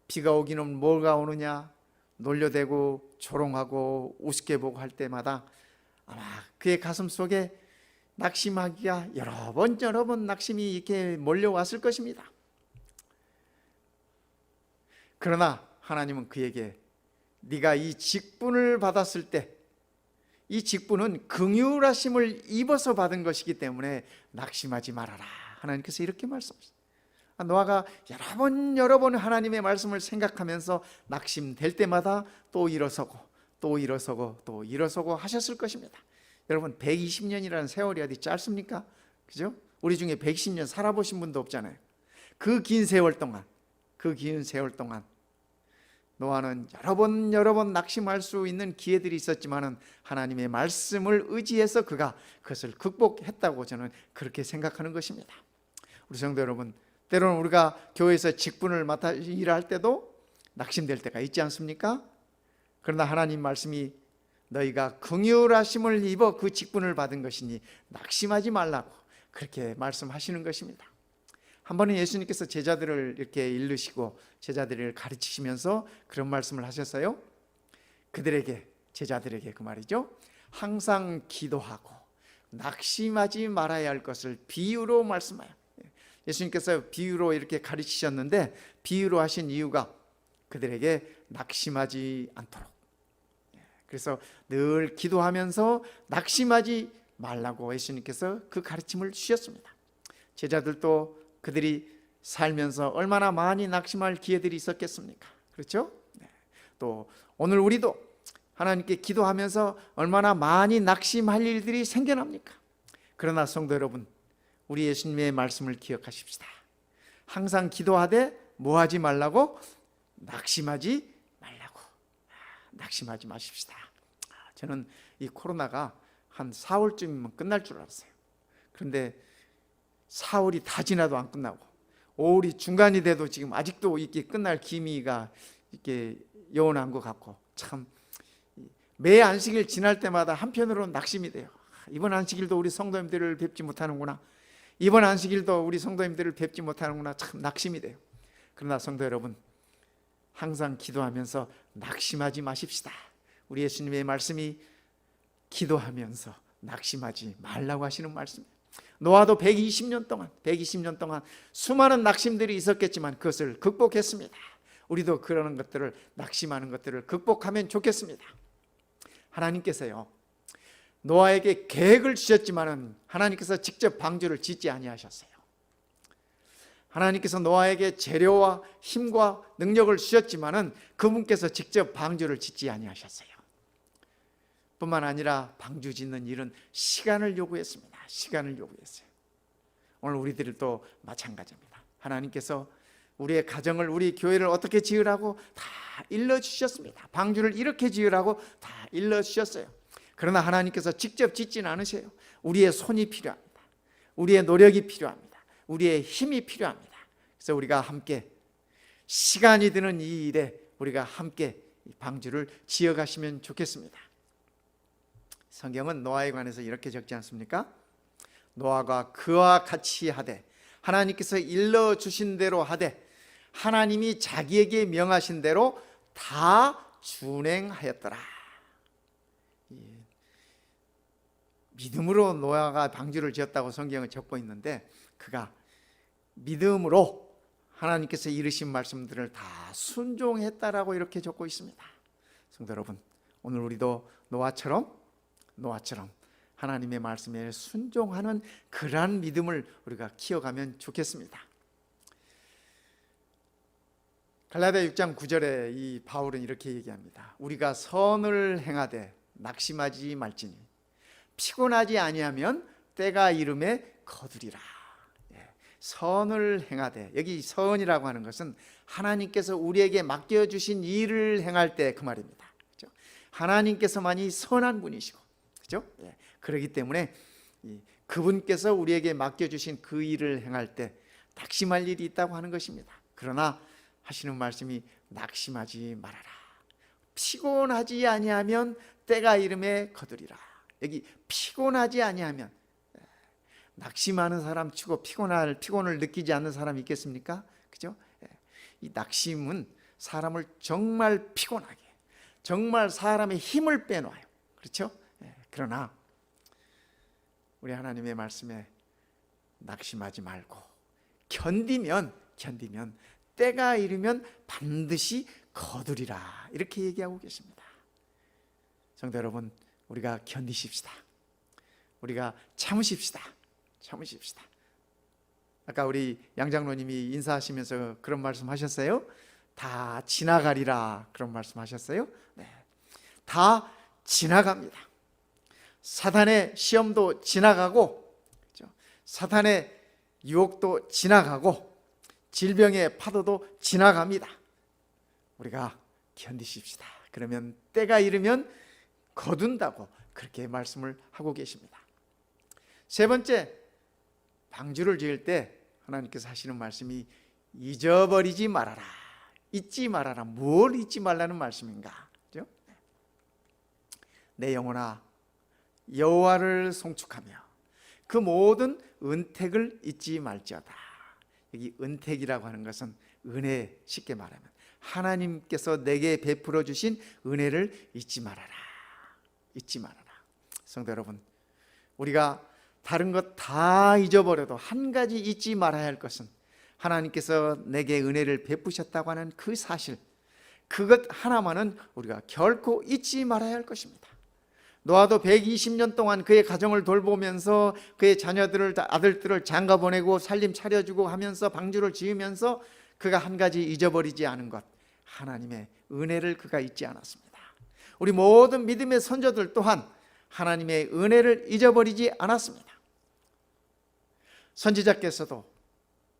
비가 오기는 뭐가 오느냐 놀려대고 조롱하고 우습게 보고 할 때마다 아마 그의 가슴 속에 낙심하기가 여러 번 낙심이 이렇게 몰려왔을 것입니다. 그러나 하나님은 그에게 네가 이 직분을 받았을 때 이 직분은 긍휼하심을 입어서 받은 것이기 때문에 낙심하지 말아라. 하나님께서 이렇게 말씀하셨어요. 노아가 여러 번 하나님의 말씀을 생각하면서 낙심될 때마다 또 일어서고 하셨을 것입니다. 여러분, 120년이라는 세월이 어디 짧습니까? 그죠? 우리 중에 110년 살아보신 분도 없잖아요. 그 긴 세월 동안 노아는 여러 번 낙심할 수 있는 기회들이 있었지만은 하나님의 말씀을 의지해서 그가 그것을 극복했다고 저는 그렇게 생각하는 것입니다. 우리 성도 여러분, 때로는 우리가 교회에서 직분을 맡아 일할 때도 낙심될 때가 있지 않습니까? 그러나 하나님 말씀이 너희가 긍휼하심을 입어 그 직분을 받은 것이니 낙심하지 말라고 그렇게 말씀하시는 것입니다. 한 번은 예수님께서 제자들을 이렇게 일르시고 제자들을 가르치시면서 그런 말씀을 하셨어요. 그들에게, 제자들에게 그 말이죠. 항상 기도하고 낙심하지 말아야 할 것을 비유로 말씀해요. 예수님께서 비유로 이렇게 가르치셨는데 비유로 하신 이유가 그들에게 낙심하지 않도록. 그래서 늘 기도하면서 낙심하지 말라고 예수님께서 그 가르침을 주셨습니다. 제자들도 그들이 살면서 얼마나 많이 낙심할 기회들이 있었겠습니까? 그렇죠? 또 오늘 우리도 하나님께 기도하면서 얼마나 많이 낙심할 일들이 생겨납니까? 그러나 성도 여러분, 우리 예수님의 말씀을 기억하십시다. 항상 기도하되 뭐 하지 말라고? 낙심하지 말라고. 낙심하지 마십시다. 저는 이 코로나가 한 4월쯤이면 끝날 줄 알았어요. 그런데 4월이 다 지나도 안 끝나고 5월이 중간이 돼도 지금 아직도 이게 끝날 기미가 이렇게 여운한 것 같고, 참 매 안식일 지날 때마다 한편으로는 낙심이 돼요. 이번 안식일도 우리 성도님들을 뵙지 못하는구나. 이번 안식일도 우리 성도님들을 뵙지 못하는구나. 참 낙심이 돼요. 그러나 성도 여러분, 항상 기도하면서 낙심하지 마십시다. 우리 예수님의 말씀이 기도하면서 낙심하지 말라고 하시는 말씀이에요. 노아도 120년 동안 수많은 낙심들이 있었겠지만 그것을 극복했습니다. 우리도 그러는 것들을, 낙심하는 것들을 극복하면 좋겠습니다. 하나님께서요, 노아에게 계획을 주셨지만은 하나님께서 직접 방주를 짓지 아니하셨어요. 하나님께서 노아에게 재료와 힘과 능력을 주셨지만은 그분께서 직접 방주를 짓지 아니하셨어요. 뿐만 아니라 방주 짓는 일은 시간을 요구했습니다. 시간을 요구했어요. 오늘 우리들도 마찬가지입니다. 하나님께서 우리의 가정을, 우리 교회를 어떻게 지으라고 다 일러주셨습니다. 방주를 이렇게 지으라고 다 일러주셨어요. 그러나 하나님께서 직접 짓지는 않으세요. 우리의 손이 필요합니다. 우리의 노력이 필요합니다. 우리의 힘이 필요합니다. 그래서 우리가 함께 시간이 드는 이 일에 우리가 함께 방주를 지어가시면 좋겠습니다. 성경은 노아에 관해서 이렇게 적지 않습니까? 노아가 그와 같이 하되, 하나님께서 일러주신 대로 하되, 하나님이 자기에게 명하신 대로 다 준행하였더라. 믿음으로 노아가 방주를 지었다고 성경은 적고 있는데, 그가 믿음으로 하나님께서 이르신 말씀들을 다 순종했다라고 이렇게 적고 있습니다. 성도 여러분, 오늘 우리도 노아처럼 하나님의 말씀에 순종하는 그러한 믿음을 우리가 키워가면 좋겠습니다. 갈라디아 6장 9절에 이 바울은 이렇게 얘기합니다. 우리가 선을 행하되 낙심하지 말지니 피곤하지 아니하면 때가 이름에 거두리라. 선을 행하되, 여기 선이라고 하는 것은 하나님께서 우리에게 맡겨주신 일을 행할 때 그 말입니다. 그렇죠? 하나님께서만이 선한 분이시고, 그렇죠? 그렇기 때문에 그분께서 우리에게 맡겨주신 그 일을 행할 때 낙심할 일이 있다고 하는 것입니다. 그러나 하시는 말씀이 낙심하지 말아라. 피곤하지 아니하면 때가 이름에 거두리라. 여기 피곤하지 아니하면, 낙심하는 사람 치고 피곤을 느끼지 않는 사람이 있겠습니까? 그죠? 이 낙심은 사람을 정말 피곤하게, 정말 사람의 힘을 빼놔요. 그렇죠? 그러나 우리 하나님의 말씀에 낙심하지 말고 견디면 때가 이르면 반드시 거두리라, 이렇게 얘기하고 계십니다. 성도 여러분, 우리가 견디십시다. 우리가 참으십시다. 아까 우리 양장로님이 인사하시면서 그런 말씀 하셨어요. 다 지나가리라, 그런 말씀 하셨어요. 네, 다 지나갑니다. 사탄의 시험도 지나가고, 그렇죠? 사탄의 유혹도 지나가고, 질병의 파도도 지나갑니다. 우리가 견디십시다. 그러면 때가 이르면 거둔다고 그렇게 말씀을 하고 계십니다. 세 번째, 방주를 지을 때 하나님께서 하시는 말씀이 잊어버리지 말아라, 잊지 말아라. 뭘 잊지 말라는 말씀인가? 그렇죠? 내 영혼아 여호와를 송축하며 그 모든 은택을 잊지 말지어다. 여기 은택이라고 하는 것은 은혜, 쉽게 말하면 하나님께서 내게 베풀어 주신 은혜를 잊지 말아라. 잊지 말아라. 성도 여러분, 우리가 다른 것 다 잊어버려도 한 가지 잊지 말아야 할 것은 하나님께서 내게 은혜를 베푸셨다고 하는 그 사실, 그것 하나만은 우리가 결코 잊지 말아야 할 것입니다. 노아도 120년 동안 그의 가정을 돌보면서 그의 자녀들을, 아들들을 장가 보내고 살림 차려주고 하면서 방주를 지으면서 그가 한 가지 잊어버리지 않은 것, 하나님의 은혜를 그가 잊지 않았습니다. 우리 모든 믿음의 선조들 또한 하나님의 은혜를 잊어버리지 않았습니다. 선지자께서도,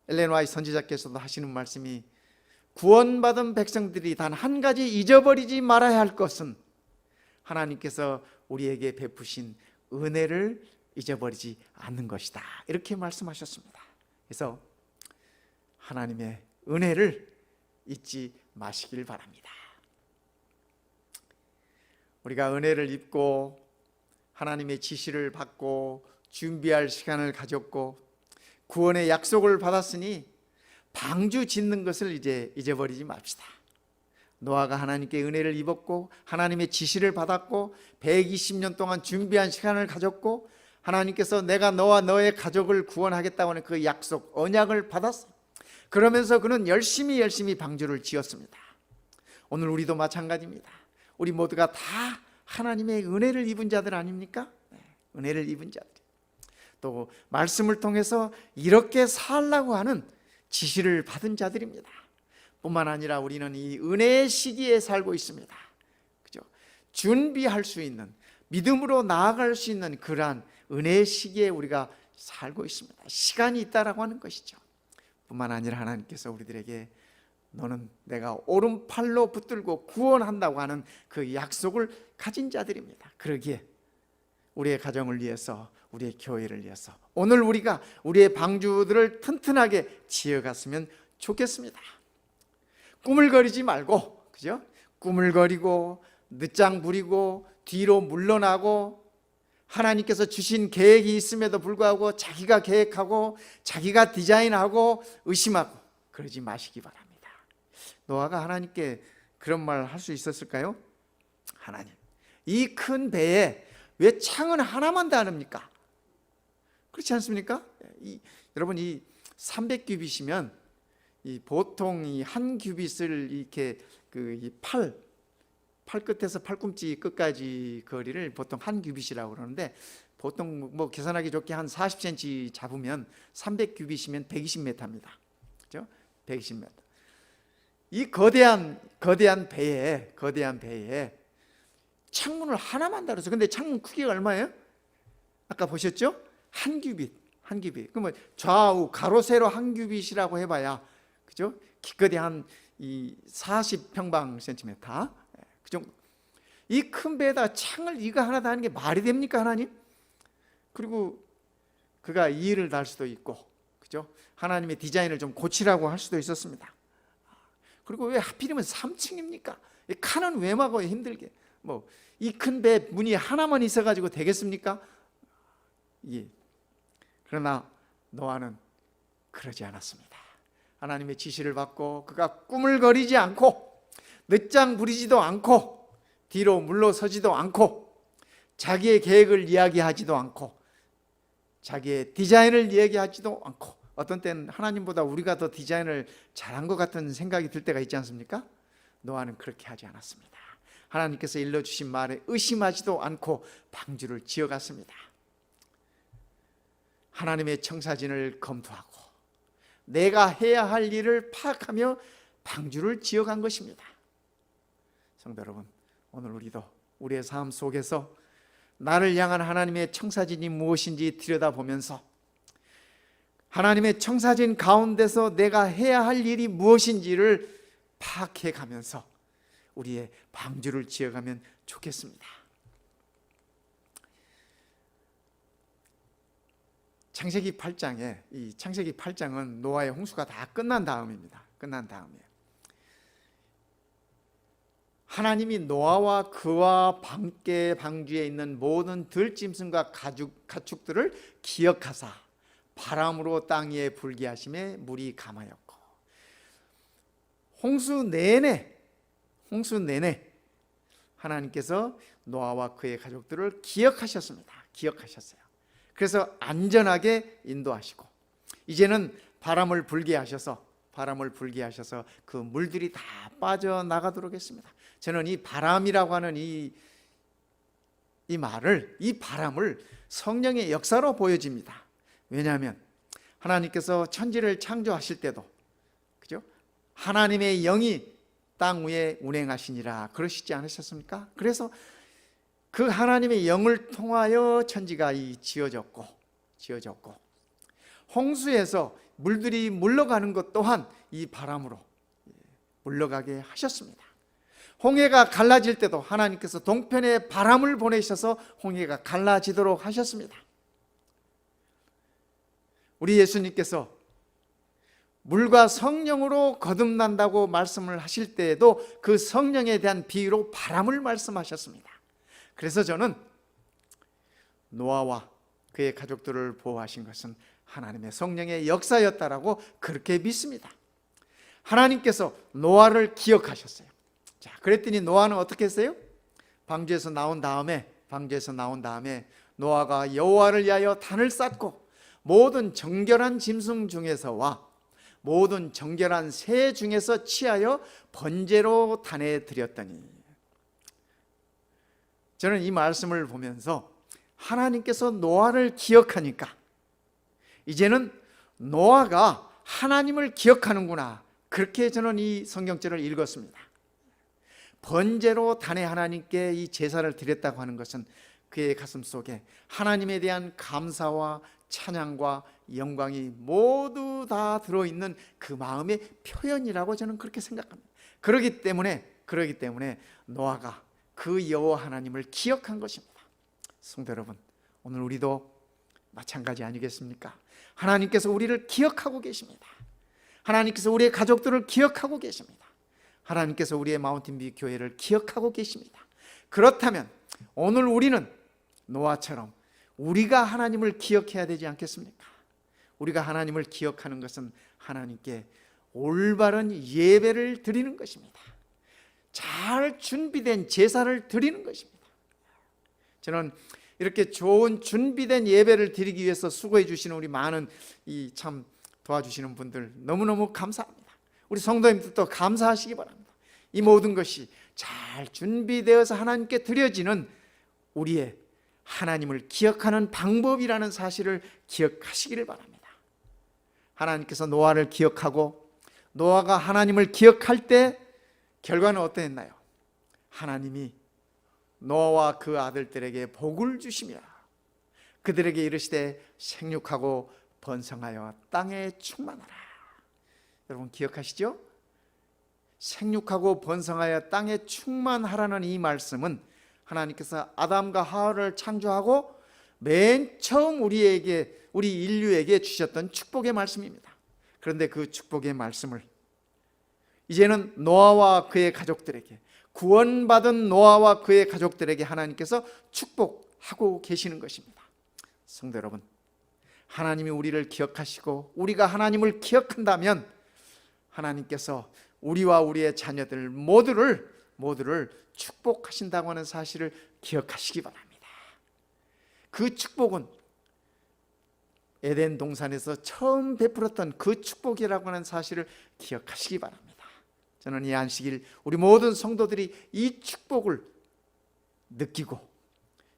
엘렌 화이트 선지자께서도 하시는 말씀이, 구원받은 백성들이 단 한 가지 잊어버리지 말아야 할 것은 하나님께서 우리에게 베푸신 은혜를 잊어버리지 않는 것이다, 이렇게 말씀하셨습니다. 그래서 하나님의 은혜를 잊지 마시길 바랍니다. 우리가 은혜를 입고 하나님의 지시를 받고 준비할 시간을 가졌고 구원의 약속을 받았으니 방주 짓는 것을 이제 잊어버리지 맙시다. 노아가 하나님께 은혜를 입었고 하나님의 지시를 받았고 120년 동안 준비한 시간을 가졌고 하나님께서 내가 너와 너의 가족을 구원하겠다고 하는 그 약속, 언약을 받았어요. 그러면서 그는 열심히 방주를 지었습니다. 오늘 우리도 마찬가지입니다. 우리 모두가 다 하나님의 은혜를 입은 자들 아닙니까? 은혜를 입은 자들, 또 말씀을 통해서 이렇게 살라고 하는 지시를 받은 자들입니다. 뿐만 아니라 우리는 이 은혜의 시기에 살고 있습니다. 그죠? 준비할 수 있는, 믿음으로 나아갈 수 있는 그러한 은혜의 시기에 우리가 살고 있습니다. 시간이 있다라고 하는 것이죠. 뿐만 아니라 하나님께서 우리들에게 너는 내가 오른팔로 붙들고 구원한다고 하는 그 약속을 가진 자들입니다. 그러기에 우리의 가정을 위해서, 우리의 교회를 위해서 오늘 우리가 우리의 방주들을 튼튼하게 지어갔으면 좋겠습니다. 꾸물거리지 말고, 그죠? 꾸물거리고 늦장 부리고 뒤로 물러나고 하나님께서 주신 계획이 있음에도 불구하고 자기가 계획하고 자기가 디자인하고 의심하고 그러지 마시기 바랍니다. 노아가 하나님께 그런 말 할 수 있었을까요? 하나님, 이 큰 배에 왜 창은 하나만 다릅니까? 그렇지 않습니까? 여러분, 이 300규빗이면 이 보통 이 한 규빗을 이렇게 이 팔 끝에서 팔꿈치 끝까지 거리를 보통 한 규빗이라고 그러는데, 보통 뭐 계산하기 좋게 한 40cm 잡으면 300규빗이면 120m입니다. 그죠? 120m. 이 거대한 배에 창문을 하나만 달았어요. 근데 창문 크기가 얼마예요? 아까 보셨죠? 한 규빗. 그러면 좌우 가로 세로 한 규빗이라고 해봐야, 그죠? 기껏해 한 40평방센티미터. 그 정도. 이 큰 배에다 창을 이거 하나 다는 게 말이 됩니까, 하나님? 그리고 그가 이의를 달 수도 있고, 그죠? 하나님의 디자인을 좀 고치라고 할 수도 있었습니다. 그리고 왜 하필이면 3층입니까? 칸은 왜 막아요, 힘들게? 뭐 이 큰 배 문이 하나만 있어가지고 되겠습니까? 예. 그러나 노아는 그러지 않았습니다. 하나님의 지시를 받고 그가 꾸물거리지 않고 늦장 부리지도 않고 뒤로 물러서지도 않고 자기의 계획을 이야기하지도 않고 자기의 디자인을 얘기하지도 않고, 어떤 때는 하나님보다 우리가 더 디자인을 잘한 것 같은 생각이 들 때가 있지 않습니까? 노아는 그렇게 하지 않았습니다. 하나님께서 일러주신 말에 의심하지도 않고 방주를 지어갔습니다. 하나님의 청사진을 검토하고 내가 해야 할 일을 파악하며 방주를 지어간 것입니다. 성도 여러분, 오늘 우리도 우리의 삶 속에서 나를 향한 하나님의 청사진이 무엇인지 들여다보면서 하나님의 청사진 가운데서 내가 해야 할 일이 무엇인지를 파악해 가면서 우리의 방주를 지어가면 좋겠습니다. 창세기 8장에, 이 창세기 8장은 노아의 홍수가 다 끝난 다음입니다. 끝난 다음이에요. 하나님이 노아와 그와 함께 방주에 있는 모든 들짐승과 가축들을 기억하사 바람으로 땅 위에 불게 하심에 물이 감하였고, 홍수 내내 하나님께서 노아와 그의 가족들을 기억하셨습니다. 기억하셨어요. 그래서 안전하게 인도하시고, 이제는 바람을 불게 하셔서 그 물들이 다 빠져나가도록 했습니다. 저는 이 바람이라고 하는 이 바람을 성령의 역사로 보여집니다. 왜냐하면 하나님께서 천지를 창조하실 때도, 그죠? 하나님의 영이 땅 위에 운행하시니라 그러시지 않으셨습니까? 그래서 그 하나님의 영을 통하여 천지가 지어졌고, 홍수에서 물들이 물러가는 것 또한 이 바람으로 물러가게 하셨습니다. 홍해가 갈라질 때도 하나님께서 동편에 바람을 보내셔서 홍해가 갈라지도록 하셨습니다. 우리 예수님께서 물과 성령으로 거듭난다고 말씀을 하실 때에도 그 성령에 대한 비유로 바람을 말씀하셨습니다. 그래서 저는 노아와 그의 가족들을 보호하신 것은 하나님의 성령의 역사였다라고 그렇게 믿습니다. 하나님께서 노아를 기억하셨어요. 자, 그랬더니 노아는 어떻게 했어요? 방주에서 나온 다음에 노아가 여호와를 위하여 단을 쌓고 모든 정결한 짐승 중에서와 모든 정결한 새 중에서 취하여 번제로 단에 드렸더니, 저는 이 말씀을 보면서 하나님께서 노아를 기억하니까 이제는 노아가 하나님을 기억하는구나, 그렇게 저는 이 성경절을 읽었습니다. 번제로 단에 하나님께 이 제사를 드렸다고 하는 것은 그의 가슴 속에 하나님에 대한 감사와 찬양과 영광이 모두 다 들어있는 그 마음의 표현이라고 저는 그렇게 생각합니다. 그렇기 때문에 노아가 그 여호와 하나님을 기억한 것입니다. 성도 여러분, 오늘 우리도 마찬가지 아니겠습니까? 하나님께서 우리를 기억하고 계십니다. 하나님께서 우리의 가족들을 기억하고 계십니다. 하나님께서 우리의 마운틴뷰 교회를 기억하고 계십니다. 그렇다면 오늘 우리는 노아처럼 우리가 하나님을 기억해야 되지 않겠습니까? 우리가 하나님을 기억하는 것은 하나님께 올바른 예배를 드리는 것입니다. 잘 준비된 제사를 드리는 것입니다. 저는 이렇게 좋은 준비된 예배를 드리기 위해서 수고해 주시는 우리 많은 참 도와주시는 분들 너무너무 감사합니다. 우리 성도님들도 감사하시기 바랍니다. 이 모든 것이 잘 준비되어서 하나님께 드려지는 우리의 하나님을 기억하는 방법이라는 사실을 기억하시기를 바랍니다. 하나님께서 노아를 기억하고 노아가 하나님을 기억할 때 결과는 어떠했나요? 하나님이 노아와 그 아들들에게 복을 주시며 그들에게 이르시되 생육하고 번성하여 땅에 충만하라. 여러분 기억하시죠? 생육하고 번성하여 땅에 충만하라는 이 말씀은 하나님께서 아담과 하와를 창조하고 맨 처음 우리 인류에게 주셨던 축복의 말씀입니다. 그런데 그 축복의 말씀을 이제는 노아와 그의 가족들에게, 구원받은 노아와 그의 가족들에게 하나님께서 축복하고 계시는 것입니다. 성도 여러분, 하나님이 우리를 기억하시고 우리가 하나님을 기억한다면 하나님께서 우리와 우리의 자녀들 모두를 축복하신다고 하는 사실을 기억하시기 바랍니다. 그 축복은 에덴 동산에서 처음 베풀었던 그 축복이라고 하는 사실을 기억하시기 바랍니다. 저는 이 안식일 우리 모든 성도들이 이 축복을 느끼고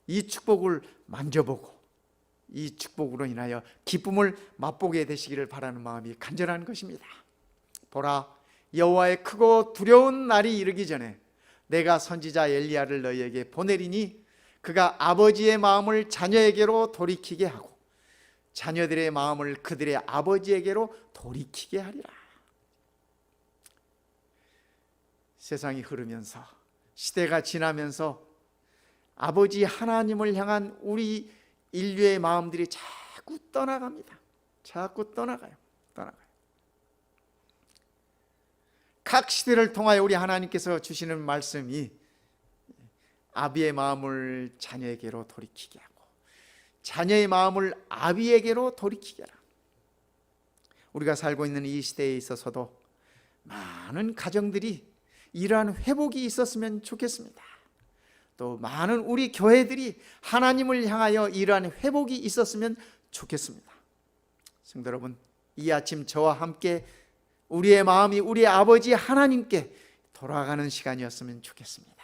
이 축복을 만져보고 이 축복으로 인하여 기쁨을 맛보게 되시기를 바라는 마음이 간절한 것입니다. 보라, 여호와의 크고 두려운 날이 이르기 전에 내가 선지자 엘리야를 너희에게 보내리니 그가 아버지의 마음을 자녀에게로 돌이키게 하고 자녀들의 마음을 그들의 아버지에게로 돌이키게 하리라. 세상이 흐르면서 시대가 지나면서 아버지 하나님을 향한 우리 인류의 마음들이 자꾸 떠나갑니다. 자꾸 떠나가요. 각 시대를 통하여 우리 하나님께서 주시는 말씀이 아비의 마음을 자녀에게로 돌이키게 하고 자녀의 마음을 아비에게로 돌이키게 하라. 우리가 살고 있는 이 시대에 있어서도 많은 가정들이 이러한 회복이 있었으면 좋겠습니다. 또 많은 우리 교회들이 하나님을 향하여 이러한 회복이 있었으면 좋겠습니다. 성도 여러분, 이 아침 저와 함께 우리의 마음이 우리 아버지 하나님께 돌아가는 시간이었으면 좋겠습니다.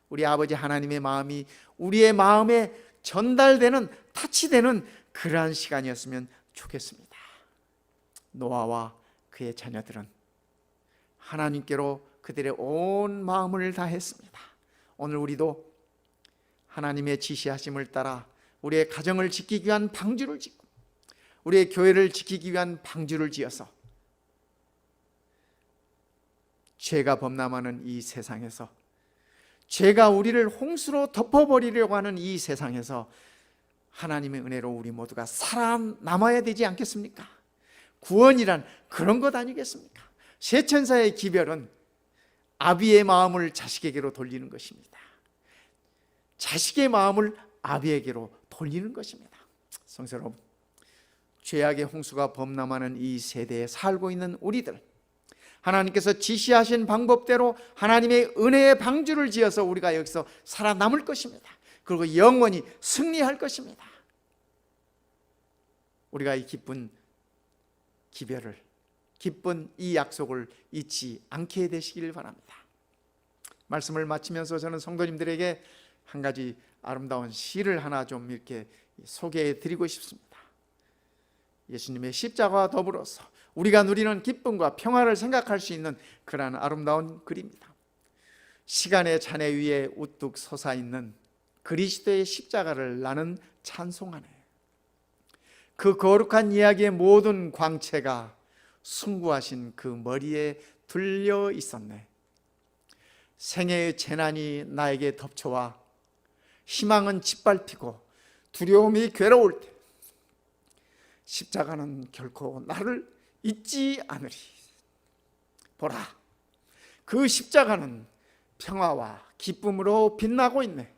우리 아버지 하나님의 마음이 우리의 마음에 전달되는, 타치되는 그러한 시간이었으면 좋겠습니다. 노아와 그의 자녀들은 하나님께로 그들의 온 마음을 다했습니다. 오늘 우리도 하나님의 지시하심을 따라 우리의 가정을 지키기 위한 방주를 짓고 우리의 교회를 지키기 위한 방주를 지어서 죄가 범람하는 이 세상에서, 죄가 우리를 홍수로 덮어버리려고 하는 이 세상에서 하나님의 은혜로 우리 모두가 살아남아야 되지 않겠습니까? 구원이란 그런 것 아니겠습니까? 세 천사의 기별은 아비의 마음을 자식에게로 돌리는 것입니다. 자식의 마음을 아비에게로 돌리는 것입니다. 성도 여러분, 죄악의 홍수가 범람하는 이 세대에 살고 있는 우리들, 하나님께서 지시하신 방법대로 하나님의 은혜의 방주를 지어서 우리가 여기서 살아남을 것입니다. 그리고 영원히 승리할 것입니다. 우리가 이 기쁜 기별을, 기쁜 이 약속을 잊지 않게 되시길 바랍니다. 말씀을 마치면서 저는 성도님들에게 한 가지 아름다운 시를 하나 좀 이렇게 소개해 드리고 싶습니다. 예수님의 십자가와 더불어서 우리가 누리는 기쁨과 평화를 생각할 수 있는 그러한 아름다운 글입니다. 시간의 잔해 위에 우뚝 솟아있는 그리스도의 십자가를 나는 찬송하네. 그 거룩한 이야기의 모든 광채가 숭고하신 그 머리에 들려 있었네. 생애의 재난이 나에게 덮쳐와 희망은 짓밟히고 두려움이 괴로울 때 십자가는 결코 나를 잊지 않으리. 보라, 그 십자가는 평화와 기쁨으로 빛나고 있네.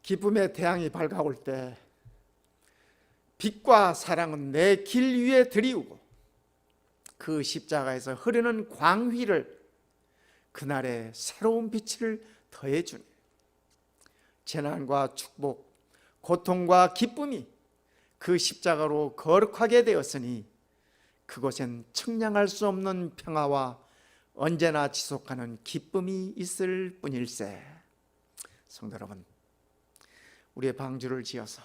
기쁨의 태양이 밝아올 때 빛과 사랑은 내 길 위에 들이우고 그 십자가에서 흐르는 광휘를 그날의 새로운 빛을 더해주네. 재난과 축복, 고통과 기쁨이 그 십자가로 거룩하게 되었으니 그곳엔 측량할 수 없는 평화와 언제나 지속하는 기쁨이 있을 뿐일세. 성도 여러분, 우리의 방주를 지어서,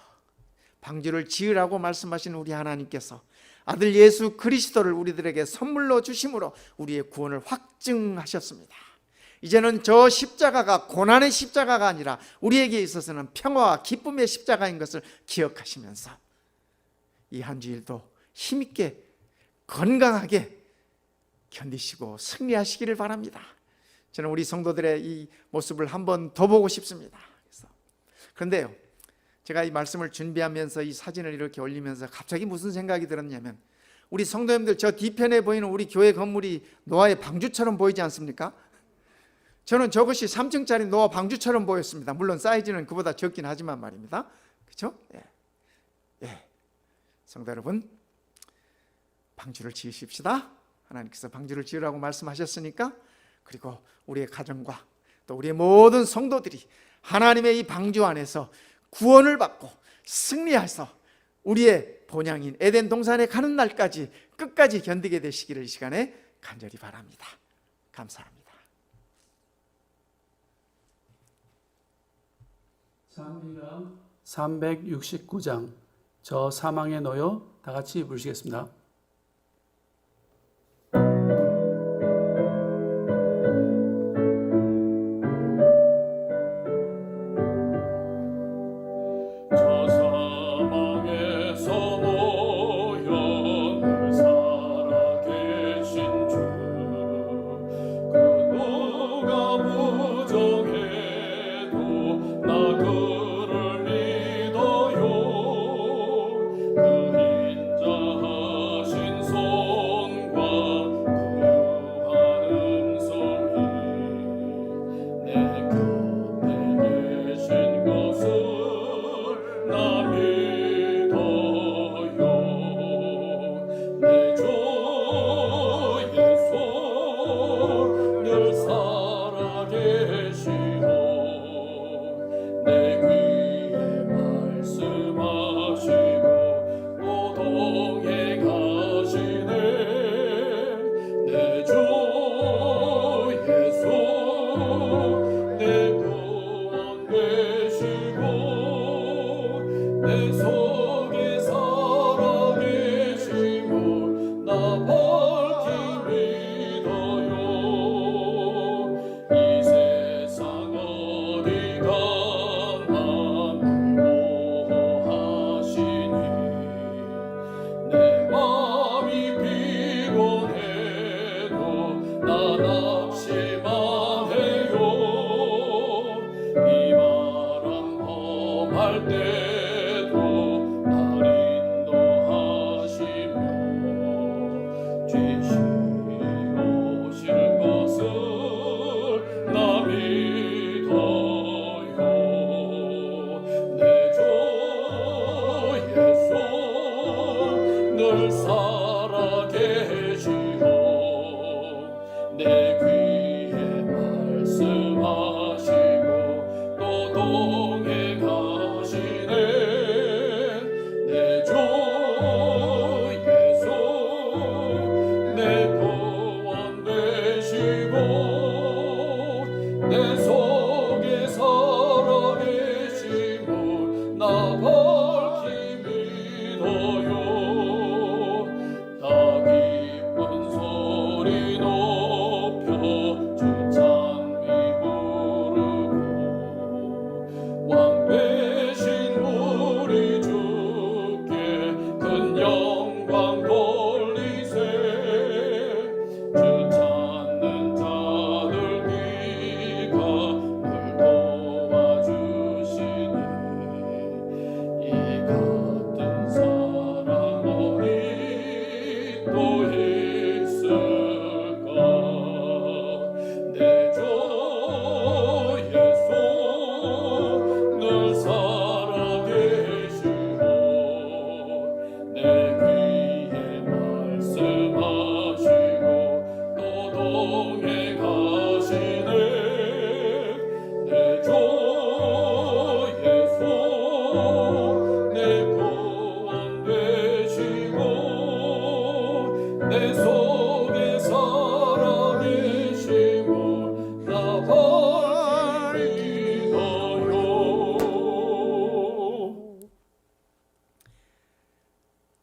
방주를 지으라고 말씀하신 우리 하나님께서 아들 예수 그리스도를 우리들에게 선물로 주심으로 우리의 구원을 확증하셨습니다. 이제는 저 십자가가 고난의 십자가가 아니라 우리에게 있어서는 평화와 기쁨의 십자가인 것을 기억하시면서 이 한 주일도 힘있게 건강하게 견디시고 승리하시기를 바랍니다. 저는 우리 성도들의 이 모습을 한번 더 보고 싶습니다. 그런데요, 제가 이 말씀을 준비하면서 이 사진을 이렇게 올리면서 갑자기 무슨 생각이 들었냐면, 우리 성도님들 저 뒤편에 보이는 우리 교회 건물이 노아의 방주처럼 보이지 않습니까? 저는 저것이 3층짜리 노아 방주처럼 보였습니다. 물론 사이즈는 그보다 적긴 하지만 말입니다. 그렇죠? 예. 성도 여러분, 방주를 지으십시다. 하나님께서 방주를 지으라고 말씀하셨으니까, 그리고 우리의 가정과 또 우리의 모든 성도들이 하나님의 이 방주 안에서 구원을 받고 승리해서 우리의 본향인 에덴 동산에 가는 날까지 끝까지 견디게 되시기를 이 시간에 간절히 바랍니다. 감사합니다. 찬미가 369장 저 사망에 놓여 다 같이 부르시겠습니다. 그를 믿어요. 그 인자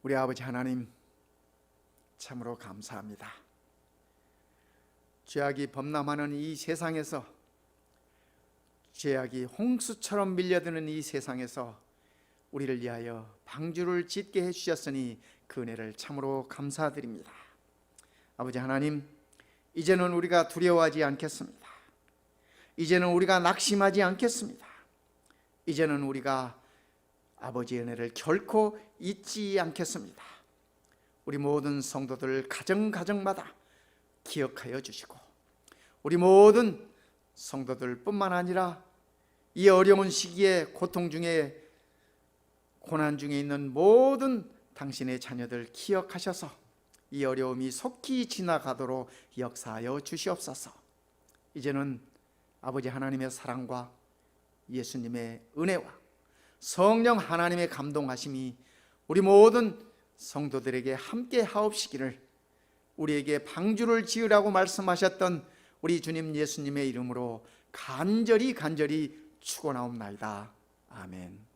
우리 아버지 하나님, 참으로 감사합니다. 죄악이 범람하는 이 세상에서, 죄악이 홍수처럼 밀려드는 이 세상에서 우리를 위하여 방주를 짓게 해주셨으니 그 은혜를 참으로 감사드립니다. 아버지 하나님, 이제는 우리가 두려워하지 않겠습니다. 이제는 우리가 낙심하지 않겠습니다. 이제는 우리가 아버지의 은혜를 결코 잊지 않겠습니다. 우리 모든 성도들 가정마다 기억하여 주시고, 우리 모든 성도들뿐만 아니라 이 어려운 시기에 고통 중에, 고난 중에 있는 모든 당신의 자녀들 기억하셔서 이 어려움이 속히 지나가도록 역사하여 주시옵소서. 이제는 아버지 하나님의 사랑과 예수님의 은혜와 성령 하나님의 감동하심이 우리 모든 성도들에게 함께 하옵시기를, 우리에게 방주를 지으라고 말씀하셨던 우리 주님 예수님의 이름으로 간절히 축원하옵나이다. 아멘.